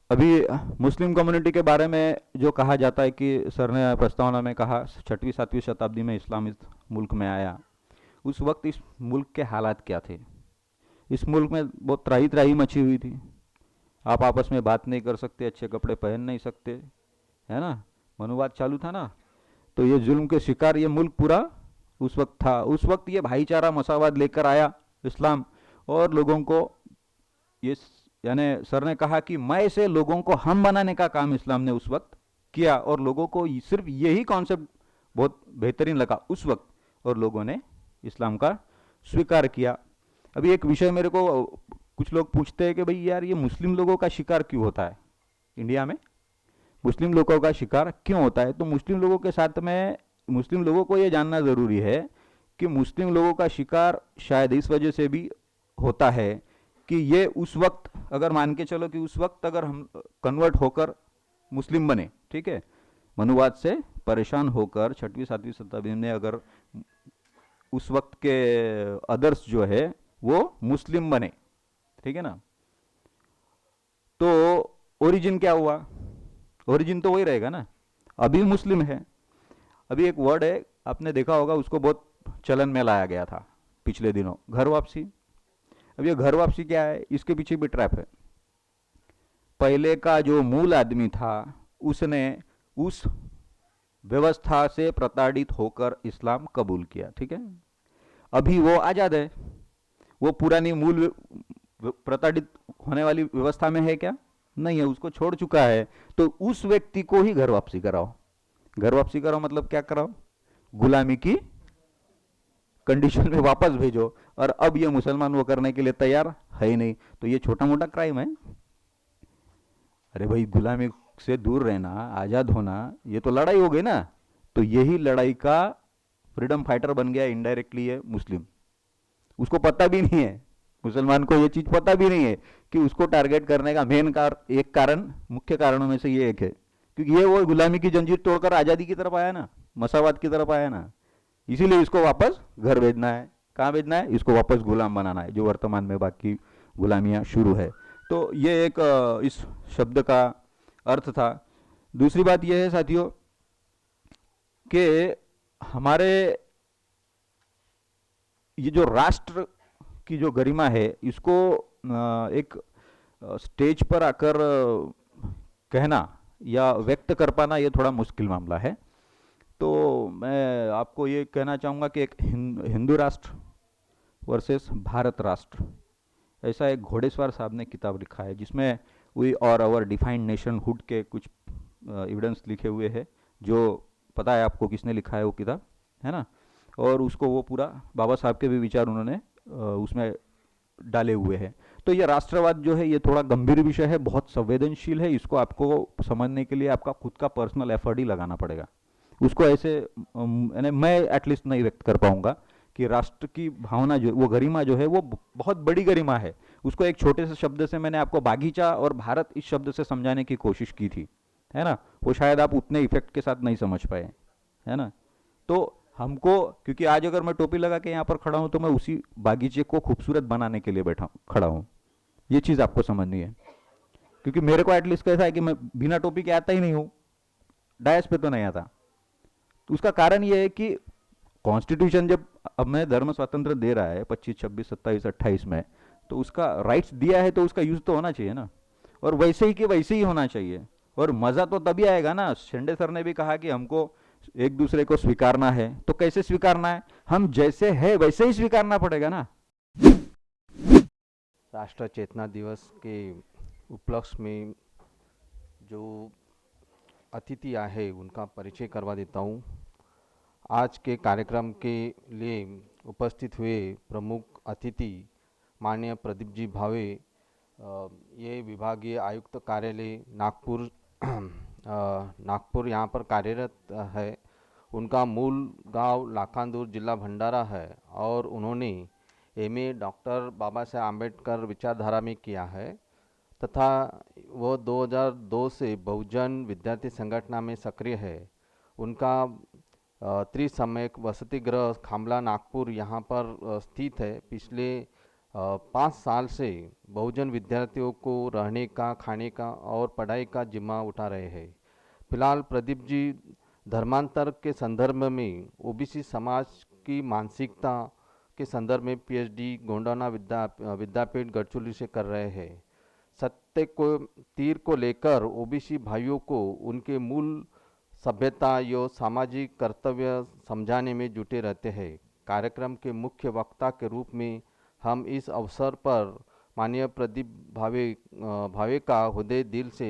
अभी मुस्लिम कम्युनिटी के बारे में जो कहा जाता है कि सर ने प्रस्तावना में कहा 6वीं-7वीं शताब्दी में इस्लाम इस मुल्क में आया, उस वक्त इस मुल्क के हालात क्या थे? इस मुल्क में बहुत त्राही मची हुई थी। आप आपस में बात नहीं कर सकते, अच्छे कपड़े पहन नहीं सकते, है ना, मनुवाद चालू था ना। तो ये जुल्म के शिकार ये मुल्क पूरा उस वक्त था। उस वक्त ये भाईचारा मसावाद लेकर आया इस्लाम, और लोगों को ये, यानी सर ने कहा कि मैं से लोगों को हम बनाने का काम इस्लाम ने उस वक्त किया, और लोगों को सिर्फ यही कॉन्सेप्ट बहुत बेहतरीन लगा उस वक्त, और लोगों ने इस्लाम का स्वीकार किया। अभी एक विषय मेरे को कुछ लोग पूछते हैं कि भाई यार ये मुस्लिम लोगों का शिकार क्यों होता है इंडिया में, मुस्लिम लोगों का शिकार क्यों होता है। तो मुस्लिम लोगों के साथ में मुस्लिम लोगों को ये जानना ज़रूरी है कि मुस्लिम लोगों का शिकार शायद इस वजह से भी होता है कि ये उस वक्त, अगर मान के चलो कि उस वक्त अगर हम कन्वर्ट होकर मुस्लिम बने, ठीक है, मनुवाद से परेशान होकर 6वीं 7वीं शताब्दी में अगर उस वक्त के अदर्स जो है वो मुस्लिम बने, ठीक है ना, तो ओरिजिन क्या हुआ, ओरिजिन तो वही रहेगा ना, अभी मुस्लिम है। अभी एक वर्ड है आपने देखा होगा, उसको बहुत चलन में लाया गया था पिछले दिनों, घर वापसी। अब ये घर वापसी क्या है, इसके पीछे भी ट्रैप है। पहले का जो मूल आदमी था उसने उस व्यवस्था से प्रताड़ित होकर इस्लाम कबूल किया, ठीक है। अभी वो आज़ाद है, वो पुरानी मूल प्रताड़ित होने वाली व्यवस्था में है क्या, नहीं है, उसको छोड़ चुका है। तो उस व्यक्ति को ही घर वापसी कराओ। घर वापसी कराओ मतलब क्या कराओ, गुलामी की कंडीशन में वापस भेजो। और अब ये मुसलमान वो करने के लिए तैयार है ही नहीं, तो ये छोटा मोटा क्राइम है। अरे भाई, गुलामी से दूर रहना, आज़ाद होना, ये तो लड़ाई हो गई ना। तो यही लड़ाई का फ्रीडम फाइटर बन गया इनडायरेक्टली ये मुस्लिम। उसको पता भी नहीं है, मुसलमान को ये चीज़ पता भी नहीं है कि उसको टारगेट करने का एक कारण, मुख्य कारणों में से ये एक है, क्योंकि ये वो गुलामी की जंजीर तोड़कर आज़ादी की तरफ आया ना, मसावत की तरफ आया ना। इसीलिए इसको वापस घर भेजना है। कहाँ भेजना है, इसको वापस गुलाम बनाना है, जो वर्तमान में बाकी गुलामियाँ शुरू है। तो ये एक इस शब्द का अर्थ था। दूसरी बात यह है साथियों कि हमारे ये जो राष्ट्र की जो गरिमा है, इसको एक स्टेज पर आकर कहना या व्यक्त कर पाना ये थोड़ा मुश्किल मामला है। तो मैं आपको ये कहना चाहूँगा कि एक हिंदू राष्ट्र वर्सेस भारत राष्ट्र, ऐसा एक घोड़ेसवार साहब ने किताब लिखा है जिसमें वी और आवर डिफाइंड नेशनहुड के कुछ एविडेंस लिखे हुए हैं। जो पता है आपको किसने लिखा है वो किताब, है ना, और उसको वो पूरा बाबा साहब के भी विचार उन्होंने उसमें डाले हुए हैं। तो ये राष्ट्रवाद जो है ये थोड़ा गंभीर विषय है, बहुत संवेदनशील है। इसको आपको समझने के लिए आपका खुद का पर्सनल एफर्ट ही लगाना पड़ेगा। उसको ऐसे मैं एटलीस्ट नहीं व्यक्त कर पाऊंगा कि राष्ट्र की भावना जो, वो गरिमा जो है वो बहुत बड़ी गरिमा है। उसको एक छोटे से शब्द से मैंने आपको बागीचा और भारत इस शब्द से समझाने की कोशिश की थी, है ना, वो शायद आप उतने इफेक्ट के साथ नहीं समझ पाए, है ना। तो हमको, क्योंकि आज अगर मैं टोपी लगा के यहाँ पर खड़ा हूँ तो मैं उसी बागीचे को खूबसूरत बनाने के लिए खड़ा हूँ। ये चीज़ आपको समझनी है, क्योंकि मेरे को एटलीस्ट कैसा है कि मैं बिना टोपी के आता ही नहीं हूँ, डायस पे तो नहीं आता। तो उसका कारण ये है कि कॉन्स्टिट्यूशन जब हमें धर्म स्वतंत्र दे रहा है 25, 26, 27, 28 में, तो उसका राइट्स दिया है तो उसका यूज तो होना चाहिए ना, और वैसे ही कि वैसे ही होना चाहिए। और मज़ा तो तभी आएगा ना, शेंडे सर ने भी कहा कि हमको एक दूसरे को स्वीकारना है। तो कैसे स्वीकारना है, हम जैसे है वैसे ही स्वीकारना पड़ेगा ना। राष्ट्र चेतना दिवस के उपलक्ष्य में जो अतिथि आए हैं उनका परिचय करवा देता हूँ। आज के कार्यक्रम के लिए उपस्थित हुए प्रमुख अतिथि माननीय प्रदीप जी भावे, ये विभागीय आयुक्त कार्यालय नागपुर यहाँ पर कार्यरत है। उनका मूल गांव लाखांदूर, जिला भंडारा है और उन्होंने एमए डॉक्टर बाबा साहेब आम्बेडकर विचारधारा में किया है तथा वो 2002 से बहुजन विद्यार्थी संगठन में सक्रिय है। उनका त्रिसमयक वसति गृह खामला नागपुर यहाँ पर स्थित है। पिछले 5 साल से बहुजन विद्यार्थियों को रहने का, खाने का और पढ़ाई का जिम्मा उठा रहे हैं। फिलहाल प्रदीप जी धर्मांतर के संदर्भ में ओबीसी समाज की मानसिकता के संदर्भ में पीएचडी गोंडाना विद्यापीठ गढ़चिरौली से कर रहे हैं। सत्य को तीर को लेकर ओबीसी भाइयों को उनके मूल सभ्यता या सामाजिक कर्तव्य समझाने में जुटे रहते हैं। कार्यक्रम के मुख्य वक्ता के रूप में हम इस अवसर पर माननीय प्रदीप भावे का हृदय दिल से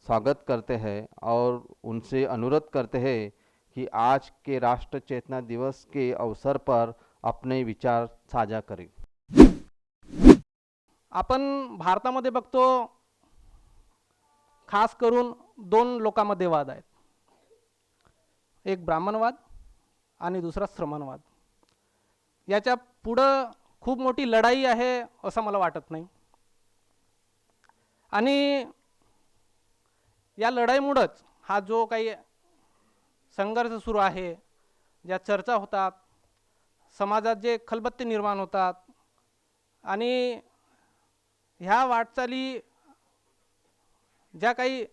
स्वागत करते हैं और उनसे अनुरोध करते हैं कि आज के राष्ट्र चेतना दिवस के अवसर पर अपने विचार साझा करें। आपण भारतामध्ये बघतो खास करून दोन लोकांमध्ये वाद आहेत, एक ब्राह्मणवाद आणि दुसरा श्रमणवाद. याच्या पुढं खूप मोठी लढाई आहे असं मला वाटत नाही. आणि या लढाईमुळंच हा जो काही संघर्ष सुरू आहे, ज्या चर्चा होतात, समाजात जे खलबत्ते निर्माण होतात आणि ह्या वाटचाली ज्या काही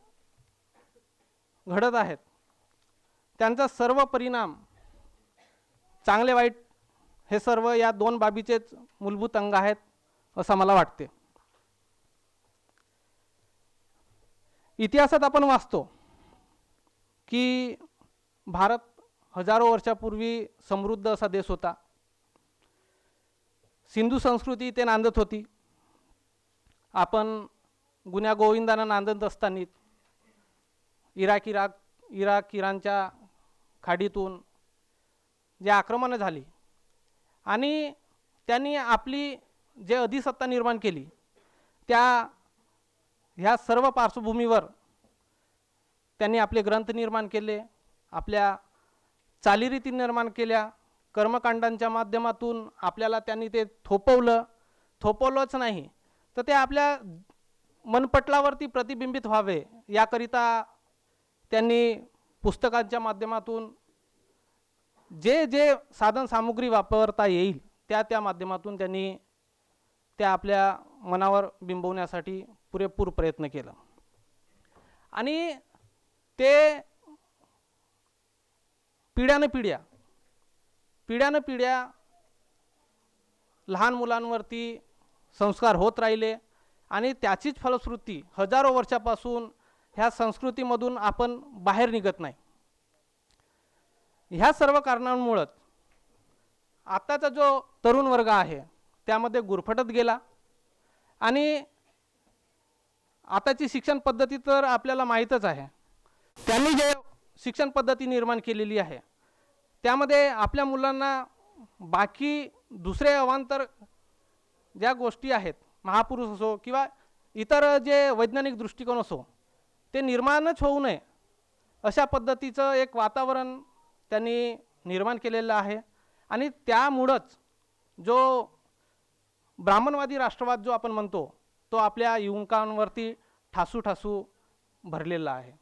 घडत आहेत त्यांचा सर्व परिणाम चांगले वाईट हे सर्व या दोन बाबीचेच मूलभूत अंग आहेत असं मला वाटते. इतिहासात आपण वाचतो की भारत हजारो वर्षापूर्वी समृद्ध असा देश होता. सिंधू संस्कृती ते नांदत होती. आपण गुन्ह्या गोविंदानं नांदत असताना इराणच्या खाडीतून जे आक्रमणं झाली आणि त्यांनी आपली जे अधिसत्ता निर्माण केली, ह्या सर्व पार्श्वभूमीवर त्यांनी आपले ग्रंथ निर्माण केले, आपल्या चालीरीती निर्माण केल्या, कर्मकांडांच्या माध्यमातून आपल्याला त्यांनी ते थोपवलंच नाही तर ते आपल्या मनपटलावरती प्रतिबिंबित व्हावे याकरिता त्यांनी पुस्तकांच्या माध्यमातून जे साधन सामुग्री वापरता येईल त्या माध्यमातून त्यांनी त्या आपल्या मनावर बिंबवण्यासाठी पुरेपूर प्रयत्न केला. आणि ते पिढ्यानं पिढ्या लहान मुलांवरती संस्कार होत राहिले आणि त्याचीच फलश्रुती हजारो वर्षापासून ह्या संस्कृतीमधून आपण बाहेर निघत नाही. ह्या सर्व कारणांमुळेच आताचा जो तरुण वर्ग आहे त्यामध्ये गुरफटत गेला. आणि आताची शिक्षण पद्धती तर आपल्याला माहीतच आहे. त्यांनी जे शिक्षण पद्धती निर्माण केलेली आहे त्यामध्ये आपल्या मुलांना बाकी दुसरे अवांतर ज्या गोष्टी आहेत, महापुरुष असो किंवा इतर जे वैज्ञानिक दृष्टिकोन असो, ते निर्माणच होऊ नये अशा पद्धतीचं एक वातावरण त्यांनी निर्माण केलेलं आहे. आणि त्यामुळंच जो ब्राह्मणवादी राष्ट्रवाद जो आपण म्हणतो तो आपल्या युवकांवरती ठासू भरलेला आहे.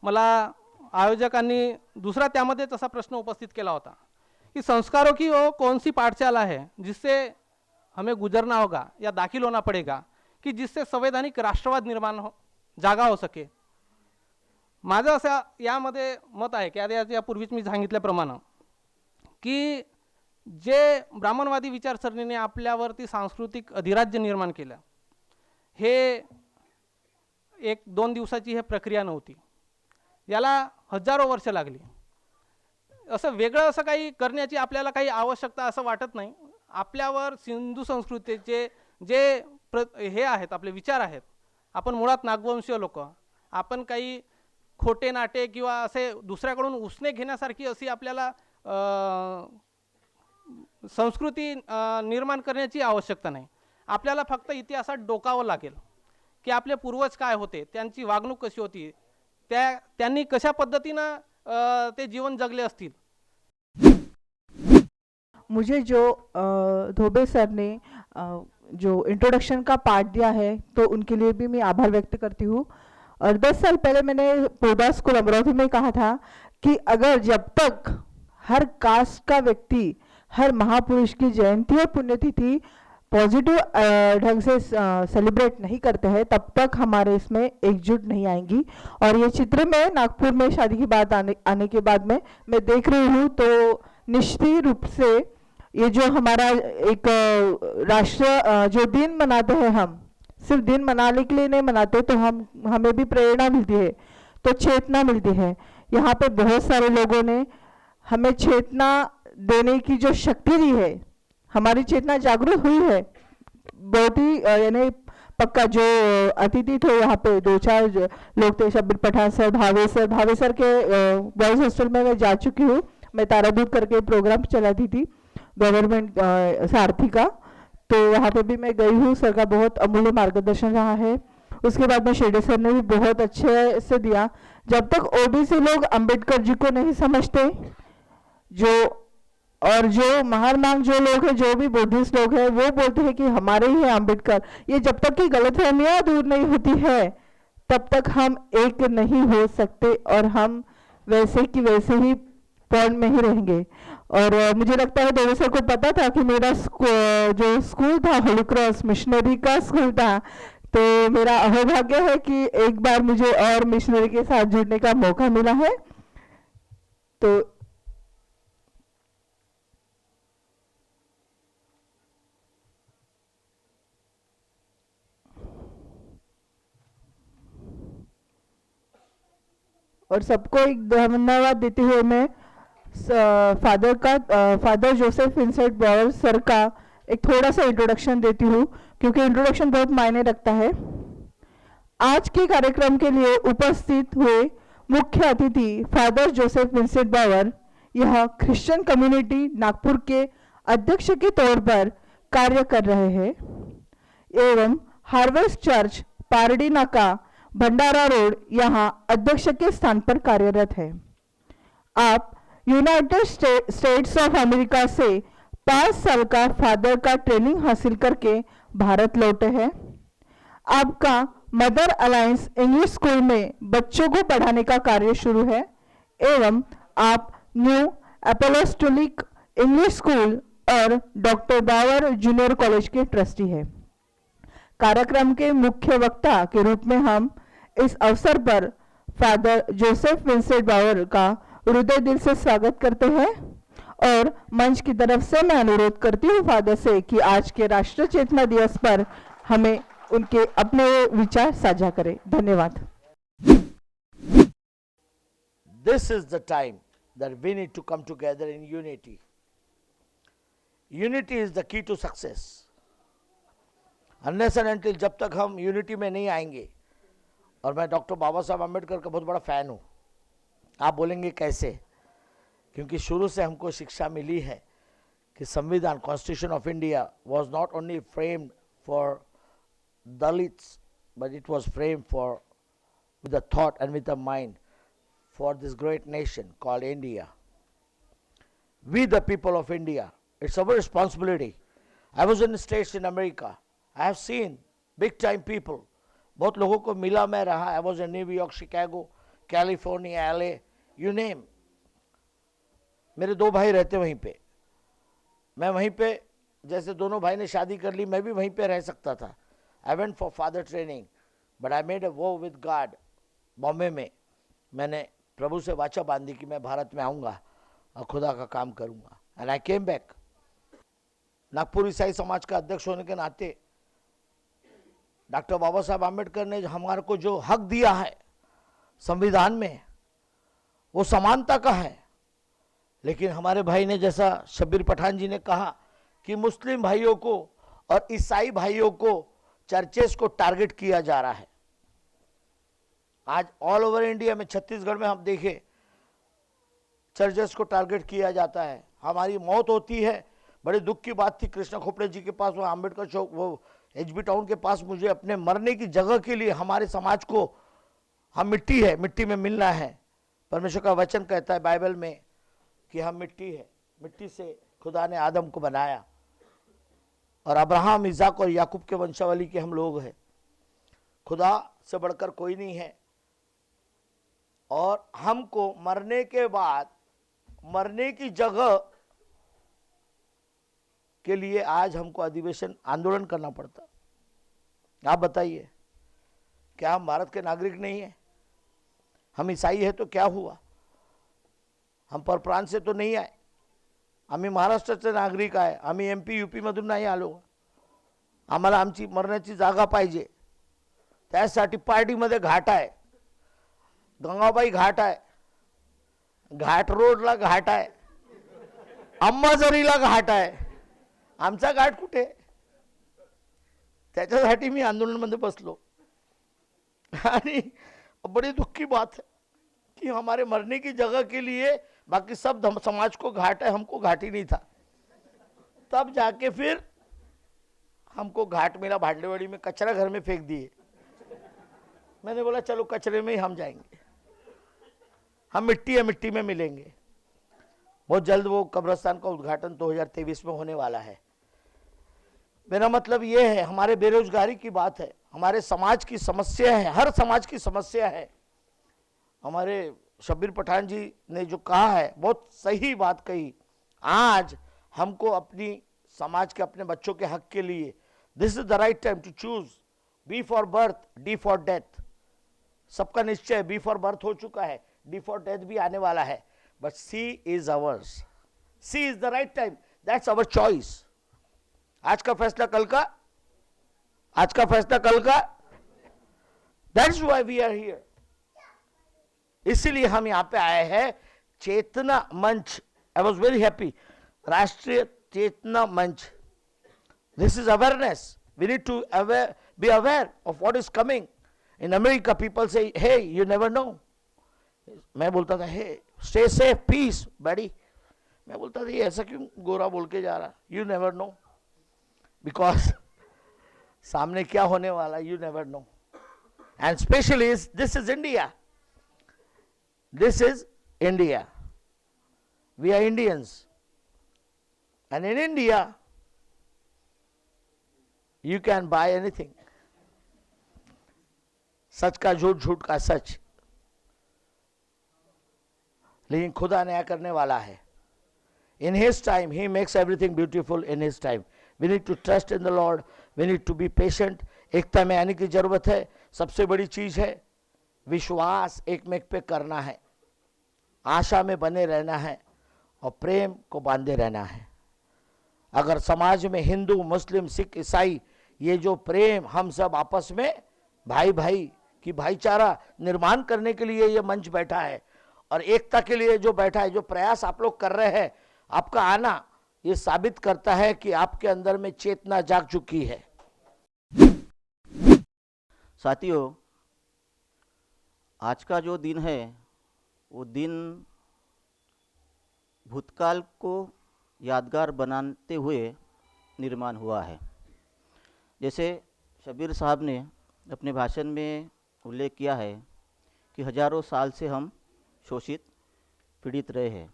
मला आयोजकांनी दुसरा त्यामध्येच असा प्रश्न उपस्थित केला होता कि संस्कारों की वो कौन सी पाठशाला है जिससे हमें गुजरना होगा या दाखिल होना पड़ेगा कि जिससे संवैधानिक राष्ट्रवाद जागा हो सके. माझं असं यामध्ये मत आहे की यापूर्वीच मी सांगितल्याप्रमाणे की जे ब्राह्मणवादी विचारसरणीने आपल्यावरती सांस्कृतिक अधिराज्य निर्माण केलं, हे 1-2 दिवसाची हे प्रक्रिया नव्हती. याला हजारो वर्ष लागली. असं वेगळं असं काही करण्याची आपल्याला काही आवश्यकता असं वाटत नाही. आपल्यावर सिंधू संस्कृतीचे जे हे आहेत, आपले विचार आहेत, आपण मुळात नागवंशीय लोक, आपण काही खोटे नाटे किंवा असे दुसऱ्याकडून उसने घेण्यासारखी अशी आपल्याला संस्कृती निर्माण करण्याची आवश्यकता नाही. आपल्याला फक्त इतिहासात डोकावं लागेल की आपले पूर्वज काय होते, त्यांची वागणूक कशी होती, त्यांनी कशा पद्धतीनं ते जीवन जगले असतील. मुझे जो धोबे सर ने जो इंट्रोडक्शन का पार्ट दिया है तो उनके लिए भी मैं आभार व्यक्त करती हूँ. और 10 साल पहले मैंने पोदार स्कूल अमरावती में कहा था कि अगर जब तक हर कास्ट का व्यक्ति हर महापुरुष की जयंती और पुण्यतिथि पॉजिटिव ढंग से सेलिब्रेट नहीं करते हैं तब तक हमारे इसमें एकजुट नहीं आएंगी. और ये चित्र में नागपुर में शादी की बात आने के बाद में मैं देख रही हूँ तो निश्चित रूप से ये जो हमारा एक राष्ट्र जो दिन मनाते हैं, हम सिर्फ दिन मनाने के लिए नहीं मनाते, तो हमें भी प्रेरणा मिलती है, तो चेतना मिलती है. यहाँ पे बहुत सारे लोगों ने हमें चेतना देने की जो शक्ति दी है, हमारी चेतना जागरूक हुई है. बहुत ही यानी पक्का जो अतिथि थे यहाँ पे 2-4 लोग थे, शब्बीर पठान सर, भावे सर के बॉयज़ हॉस्टल में मैं जा चुकी हूँ. मैं तारादूत करके प्रोग्राम चलाती थी गवर्नमेंट सारथी का, तो वहाँ पे भी मैं गई हूँ, सर का बहुत अमूल्य मार्गदर्शन रहा है। उसके बाद में शेडे सर ने भी बहुत अच्छे से दिया। जब तक ओबीसी लोग अंबेडकर जी को नहीं समझते, जो महान जो लोग हैं, जो भी बुद्धिस्ट लोग हैं, वो बोलते हैं कि हमारे ही है अंबेडकर, ये जब तक की गलतफहमियां दूर नहीं होती है तब तक हम एक नहीं हो सकते और हम वैसे की वैसे ही पॉइंट में ही रहेंगे। और मुझे लगता है दोनों सर को पता था कि मेरा जो स्कूल था होली क्रॉस मिशनरी का स्कूल था, तो मेरा अहोभाग्य है कि एक बार मुझे और मिशनरी के साथ जुड़ने का मौका मिला है। तो और सबको एक धन्यवाद देते हुए मैं फादर जोसेफ विंसेंट बावर सर का एक थोड़ा सा इंट्रोडक्शन देती हूँ, क्योंकि इंट्रोडक्शन बहुत मायने रखता है। आज के कार्यक्रम के लिए उपस्थित हुए मुख्य अतिथि फादर जोसेफ विंसेंट बावर यह क्रिश्चियन कम्युनिटी नागपुर के अध्यक्ष के तौर पर कार्य कर रहे हैं एवं हार्वेस्ट चर्च पारडी नाका भंडारा रोड यहाँ अध्यक्ष के स्थान पर कार्यरत है। आप यूनाइटेड स्टेट्स ऑफ अमेरिका से 5 साल का फादर का ट्रेनिंग हासिल करके भारत लौटे हैं। आपका मदर अलायंस इंग्लिश स्कूल में बच्चों को पढ़ाने का कार्य शुरू है एवं आप न्यू अपोलोस्टोलिक इंग्लिश स्कूल और डॉक्टर बावर जूनियर कॉलेज के ट्रस्टी है। कार्यक्रम के मुख्य वक्ता के रूप में हम इस अवसर पर फादर जोसेफ विंसेंट बावर का हृदय दिल से स्वागत करते हैं और मंच की तरफ से मैं अनुरोध करती हूँ फादर से कि आज के राष्ट्रीय चेतना दिवस पर हमें उनके अपने विचार साझा करें। धन्यवाद। This is the time that we need to come together in unity. Unity is the key to success. Unless and until जब तक हम यूनिटी में नहीं आएंगे, और मैं डॉक्टर बाबा साहब अम्बेडकर का बहुत बड़ा फ़ैन हूँ। आप बोलेंगे कैसे? क्योंकि शुरू से हमको शिक्षा मिली है कि संविधान constitution of India was not only framed for Dalits but it was framed for with a thought and with a mind for this great nation called India. We the people of India, it's our responsibility. I was in States in America, I have seen big time people, बहुत लोगों को मिला, मैं रहा। I was in New York, Chicago, California, LA, you name. मेरे 2 भाई रहते वहीं पे, मैं वहीं पे, जैसे दोनों भाई ने शादी कर ली, मैं भी वहीं पे रह सकता था। I went for father training but I made a वो विद गॉड। बॉम्बे में मैंने प्रभु से वाचा बांधी कि मैं भारत में आऊँगा और खुदा का काम करूँगा, and I came back. Nagpur ईसाई समाज का अध्यक्ष होने के नाते डॉक्टर बाबा साहब आम्बेडकर ने हमारे को जो हक दिया है संविधान में, वो समानता का है। लेकिन हमारे भाई ने, जैसा शब्बीर पठान जी ने कहा, कि मुस्लिम भाइयों को और ईसाई भाइयों को चर्चेस को टारगेट किया जा रहा है। आज ऑल ओवर इंडिया में, छत्तीसगढ़ में हम देखें, चर्चेस को टारगेट किया जाता है। हमारी मौत होती है, बड़े दुख की बात थी। कृष्णा खोपड़े जी के पास, वो आम्बेडकर चौक, वो एचबी टाउन के पास, मुझे अपने मरने की जगह के लिए हमारे समाज को, हम मिट्टी है, मिट्टी में मिलना है। परमेश्वर का वचन कहता है बाइबल में कि हम मिट्टी है, मिट्टी से खुदा ने आदम को बनाया, और अब्राहम, इसाक और याकूब के वंशावली के हम लोग हैं। खुदा से बढ़कर कोई नहीं है। और हमको मरने के बाद, मरने की जगह के लिए आज हमको अधिवेशन, आंदोलन करना पड़ता। आप बताइए, क्या हम भारत के नागरिक नहीं है? हम ईसाई है तो क्या हुआ? हम परप्रांत से तो नहीं आए, आम्ही महाराष्ट्राचे नागरिक आहे, आम्ही MP UP मधून नाही आलो। आम्हाला आमची मरण्याची जागा पाहिजे, त्यासाठी पार्टीमध्ये घाट आहे, गंगाबाई घाट आहे, घाट रोडला घाट आहे, अंबाझरीला घाट आहे, आमचा घाट कुठे? त्याच्यासाठी मी आंदोलनामध्ये बसलो। आणि बड़ी दुख की बात है कि हमारे मरने की जगह के लिए बाकी सब समाज को घाट है, हमको घाट ही नहीं था। तब जाके फिर हमको घाट मिला भाडलेवाड़ी में, कचरा घर में फेंक दिए। मैंने बोला चलो कचरे में ही हम जाएंगे, हम मिट्टी है मिट्टी में मिलेंगे। बहुत जल्द वो कब्रिस्तान का उद्घाटन 2023 में होने वाला है। मेरा मतलब ये है, हमारे बेरोजगारी की बात है, हमारे समाज की समस्या है, हर समाज की समस्या है। हमारे शब्बीर पठान जी ने जो कहा है बहुत सही बात कही। आज हमको अपनी समाज के, अपने बच्चों के हक के लिए, this is the right time to choose, B for birth, D for death. सबका निश्चय, बी फॉर बर्थ हो चुका है, डी फॉर डेथ भी आने वाला है, but C is ours, C is the right time, that's our choice. आज का फैसला कल का, आज का फैसला कल का, that's why we are here. इसीलिए हम यहां पे आए हैं। चेतना मंच, I was very happy, Rashtriya Chetna Manch, this is awareness, we need to be aware of what is coming. In America people say hey you never know, मैं बोलता था हे स्टे सेफ पीस बड़ी, मैं बोलता था ये ऐसा क्यों गोरा बोल के जा रहा, यू नेवर नो, बिकॉज सामने क्या होने वाला you never know. And specially this is India, this is India, we are Indians, and in India you can buy anything, सच का झूठ, झूठ का सच, लेकिन खुदा न्याय करने वाला है। In his time he makes everything beautiful in his time, we need to trust in the Lord, we need to be patient। एकता में आने की जरूरत है। सबसे बड़ी चीज है विश्वास एक में पे करना है, आशा में बने रहना है और प्रेम को बांधे रहना है। अगर समाज में हिंदू, मुस्लिम, सिख, ईसाई, ये जो प्रेम हम सब आपस में भाई भाई की भाईचारा निर्माण करने के लिए ये मंच बैठा है और एकता के लिए जो बैठा है, जो प्रयास आप लोग कर रहे हैं, आपका आना ये साबित करता है कि आपके अंदर में चेतना जाग चुकी है। साथियों, आज का जो दिन है वो दिन भूतकाल को यादगार बनाते हुए निर्माण हुआ है। जैसे शब्बीर साहब ने अपने भाषण में उल्लेख किया है कि हजारों साल से हम शोषित पीड़ित रहे हैं,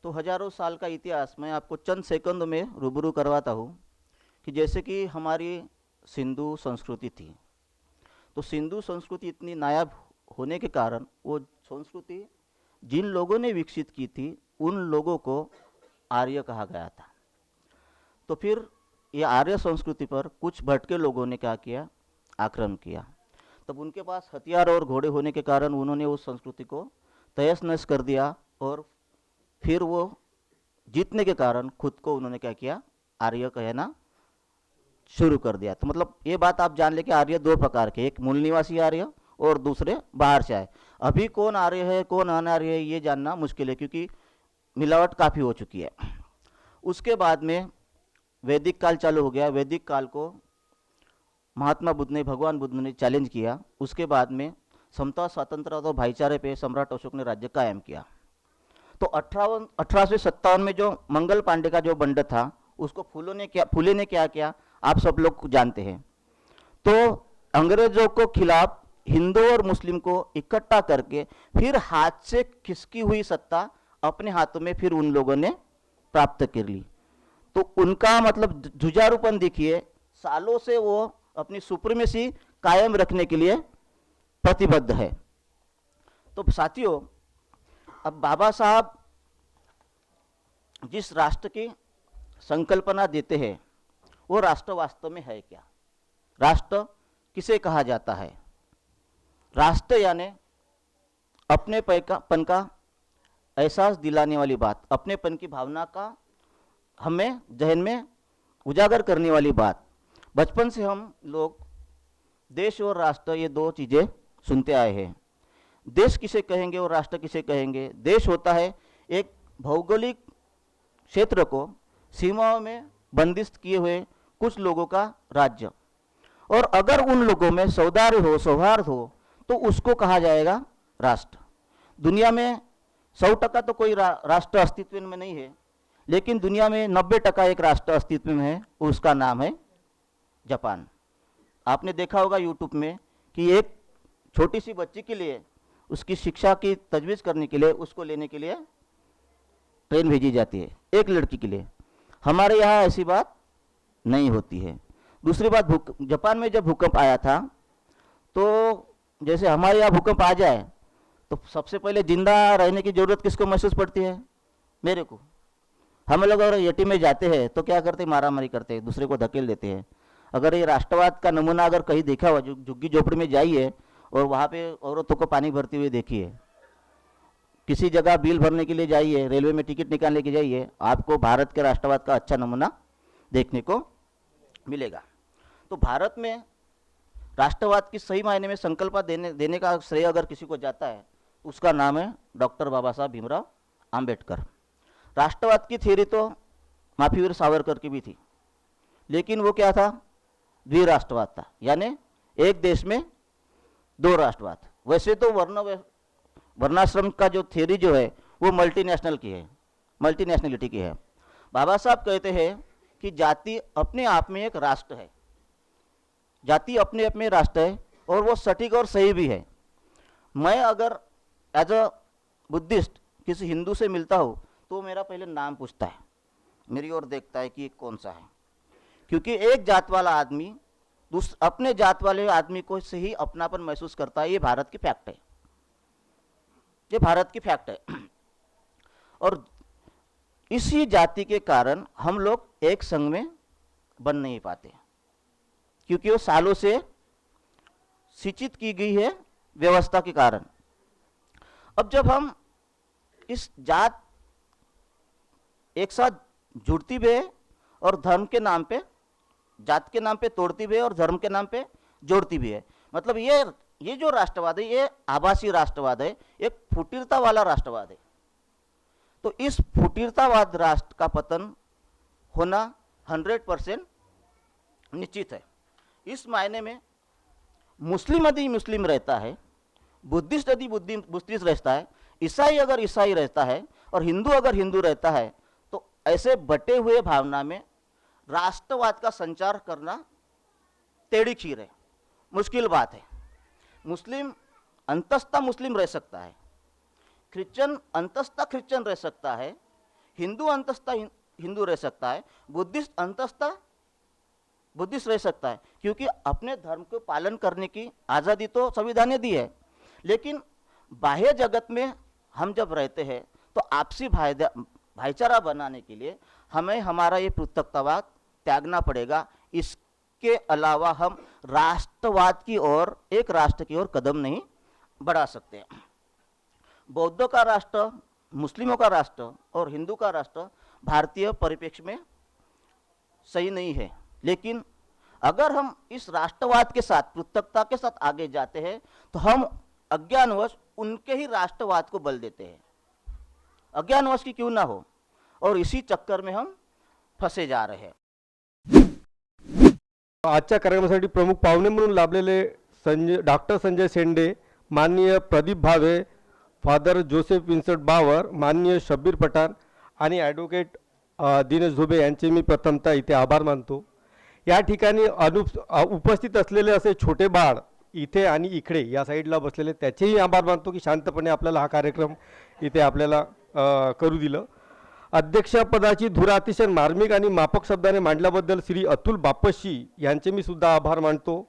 तो हजारों साल का इतिहास मैं आपको चंद सेकंड में रूबरू करवाता हूँ कि जैसे कि हमारी सिंधु संस्कृति थी, तो सिंधु संस्कृति इतनी नायाब होने के कारण वो संस्कृति जिन लोगों ने विकसित की थी उन लोगों को आर्य कहा गया था। तो फिर ये आर्य संस्कृति पर कुछ भटके लोगों ने क्या किया, आक्रमण किया। तब उनके पास हथियार और घोड़े होने के कारण उन्होंने उस संस्कृति को तहस नहस कर दिया और फिर वो जीतने के कारण खुद को उन्होंने क्या किया, आर्य कहना शुरू कर दिया। तो मतलब ये बात आप जान ले कि आर्य दो प्रकार के, एक मूल निवासी आर्य और दूसरे बाहर से आए। अभी कौन आर्य है कौन अनार्य है ये जानना मुश्किल है क्योंकि मिलावट काफ़ी हो चुकी है। उसके बाद में वैदिक काल चालू हो गया। वैदिक काल को महात्मा बुद्ध ने, भगवान बुद्ध ने चैलेंज किया। उसके बाद में समता, स्वातंत्रता और भाईचारे पे सम्राट अशोक ने राज्य कायम किया। तो 1857 में जो मंगल पांडे का जो बंड था उसको फूले ने क्या किया आप सब लोग जानते हैं। तो अंग्रेजों को खिलाफ हिंदू और मुस्लिम को इकट्ठा करके फिर हाथ से खिसकी हुई सत्ता अपने हाथों में फिर उन लोगों ने प्राप्त कर ली। तो उनका मतलब जुझारूपन देखिए, सालों से वो अपनी सुप्रीमेसी कायम रखने के लिए प्रतिबद्ध है। तो साथियों, अब बाबा साहब जिस राष्ट्र की संकल्पना देते हैं वो राष्ट्र वास्तव में है क्या? राष्ट्र किसे कहा जाता है? राष्ट्र यानी अपनेपन का एहसास दिलाने वाली बात, अपनेपन की भावना का हमें जहन में उजागर करने वाली बात। बचपन से हम लोग देश और राष्ट्र ये दो चीज़ें सुनते आए हैं। देश किसे कहेंगे और राष्ट्र किसे कहेंगे? देश होता है एक भौगोलिक क्षेत्र को सीमाओं में बंदिश किए हुए कुछ लोगों का राज्य, और अगर उन लोगों में सौहार्द हो, सौहार्द हो तो उसको कहा जाएगा राष्ट्र। दुनिया में 100% तो कोई राष्ट्र अस्तित्व में नहीं है, लेकिन दुनिया में 90% एक राष्ट्र अस्तित्व में है, उसका नाम है जापान। आपने देखा होगा यूट्यूब में कि एक छोटी सी बच्ची के लिए उसकी शिक्षा की तजवीज़ करने के लिए उसको लेने के लिए ट्रेन भेजी जाती है, एक लड़की के लिए। हमारे यहाँ ऐसी बात नहीं होती है। दूसरी बात, जापान में जब भूकंप आया था तो जैसे हमारे यहाँ भूकंप आ जाए तो सबसे पहले जिंदा रहने की ज़रूरत किसको महसूस पड़ती है? मेरे को। हम लोग अगर एटी में जाते हैं तो क्या करते हैं? मारामारी करते हैं, दूसरे को धकेल देते हैं। अगर ये राष्ट्रवाद का नमूना अगर कहीं देखा हुआ, झुग्गी झोपड़ी में जाइए और वहाँ पे औरतों को पानी भरते हुए देखिए, किसी जगह बिल भरने के लिए जाइए, रेलवे में टिकट निकालने के जाइए, आपको भारत के राष्ट्रवाद का अच्छा नमूना देखने को मिलेगा। तो भारत में राष्ट्रवाद की सही मायने में संकल्प देने का श्रेय अगर किसी को जाता है उसका नाम है डॉक्टर बाबा साहब भीमराव आम्बेडकर। राष्ट्रवाद की थ्योरी तो माफीवीर सावरकर की भी थी, लेकिन वो क्या था? द्विराष्ट्रवाद था, यानी एक देश में दो राष्ट्रवाद। वैसे तो वर्णाश्रम का जो थ्योरी जो है वो मल्टीनेशनल की है, मल्टीनेशनलिटी की है। बाबा साहब कहते हैं कि जाति अपने आप में एक राष्ट्र है, जाति अपने आप में राष्ट्र है और वो सटीक और सही भी है। मैं अगर एज अ बुद्धिस्ट किसी हिंदू से मिलता हूँ तो मेरा पहले नाम पूछता है, मेरी ओर देखता है कि ये कौन सा है, क्योंकि एक जात वाला आदमी अपने जात वाले आदमी को से ही अपनापन महसूस करता है। ये भारत की फैक्ट है, ये भारत की फैक्ट है। और इसी जाति के कारण हम लोग एक संघ में बन नहीं पाते, क्योंकि वो सालों से सिंचित की गई है व्यवस्था के कारण। अब जब हम इस जात एक साथ जुड़ती भी है और धर्म के नाम पे, जात के नाम पे तोड़ती भी है और धर्म के नाम पे जोड़ती भी है, मतलब ये जो राष्ट्रवाद है ये आभासी राष्ट्रवाद है, एक फुटीरता वाला राष्ट्रवाद है। तो इस फुटीरतावाद राष्ट्र का पतन होना 100% निश्चित है। इस मायने में मुस्लिम यदि मुस्लिम रहता है, बुद्धिस्ट यदि बुद्धिस्ट रहता है, ईसाई अगर ईसाई रहता है और हिंदू अगर हिंदू रहता है, तो ऐसे बटे हुए भावना में राष्ट्रवाद का संचार करना टेढ़ी खीर है, मुश्किल बात है। मुस्लिम अंतस्था मुस्लिम रह सकता है, क्रिश्चियन अंतस्था क्रिश्चियन रह सकता है, हिंदू अंतस्था हिंदू रह सकता है, बुद्धिस्ट अंतस्था बुद्धिस्ट रह सकता है, क्योंकि अपने धर्म को पालन करने की आज़ादी तो संविधान ने दी है। लेकिन बाह्य जगत में हम जब रहते हैं तो आपसी भाईचारा बनाने के लिए हमें हमारा ये पृथकतावाद त्यागना पड़ेगा। इसके अलावा हम राष्ट्रवाद की ओर, एक राष्ट्र की ओर कदम नहीं बढ़ा सकते। बौद्धों का राष्ट्र, मुस्लिमों का राष्ट्र और हिंदू का राष्ट्र भारतीय परिप्रेक्ष्य में सही नहीं है, लेकिन अगर हम इस राष्ट्रवाद के साथ, पृथकता के साथ आगे जाते हैं तो हम अज्ञानवश उनके ही राष्ट्रवाद को बल देते हैं, अज्ञानवश की क्यों ना हो, और इसी चक्कर में हम फंसे जा रहे हैं। आजच्या कार्यक्रमासाठी प्रमुख पाहुणे म्हणून लाभलेले डॉक्टर संजय शेंडे, माननीय प्रदीप भावे, फादर जोसेफ विन्सेंट बावर, माननीय शब्बीर पठाण आणि ॲडव्होकेट दिनेश धुबे यांचे मी प्रथमतः इथे आभार मानतो। या ठिकाणी उपस्थित असलेले असे छोटे बाळ इथे आणि इकडे या साईडला बसलेले त्याचेही आभार मानतो की शांतपणे आपल्याला हा कार्यक्रम इथे आपल्याला करू दिलं। अध्यक्षपदाची धुरा अतिशय मार्मिक आणि माफक शब्दाने मांडल्याबद्दल श्री अतुल बापशी यांचे मी सुद्धा आभार मानतो।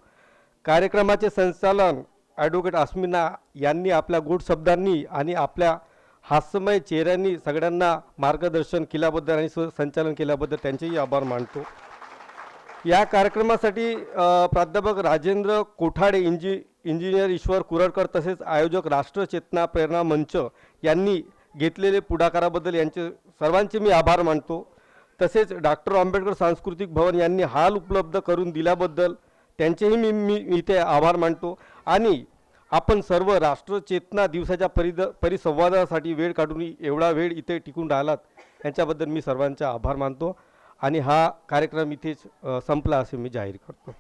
कार्यक्रमाचे संचालन ॲडव्होकेट अस्मिना यांनी आपल्या गोड शब्दांनी आणि आपल्या हास्यमय चेहऱ्यांनी सगळ्यांना मार्गदर्शन केल्याबद्दल आणि संचालन केल्याबद्दल त्यांचेही आभार मानतो। या कार्यक्रमासाठी प्राध्यापक राजेंद्र कोठाडे, इंजिनियर ईश्वर कुरडकर तसेच आयोजक राष्ट्र चेतना प्रेरणा मंच यांनी घेतलेले पुढाकाराबद्दल यांचे सर्वांचे मी आभार मानतो। तसेच डॉक्टर आंबेडकर सांस्कृतिक भवन यांनी हाल उपलब्ध करून दिल्याबद्दल त्यांचेही मी इथे आभार मानतो। आणि आपण सर्व राष्ट्र चेतना दिवसाच्या परिसंवादासाठी वेळ काढून एवढा वेळ इथे टिकून राहिलात यांच्याबद्दल मी सर्वांचे आभार मानतो आणि हा कार्यक्रम इथेच संपला असे मी जाहीर करतो।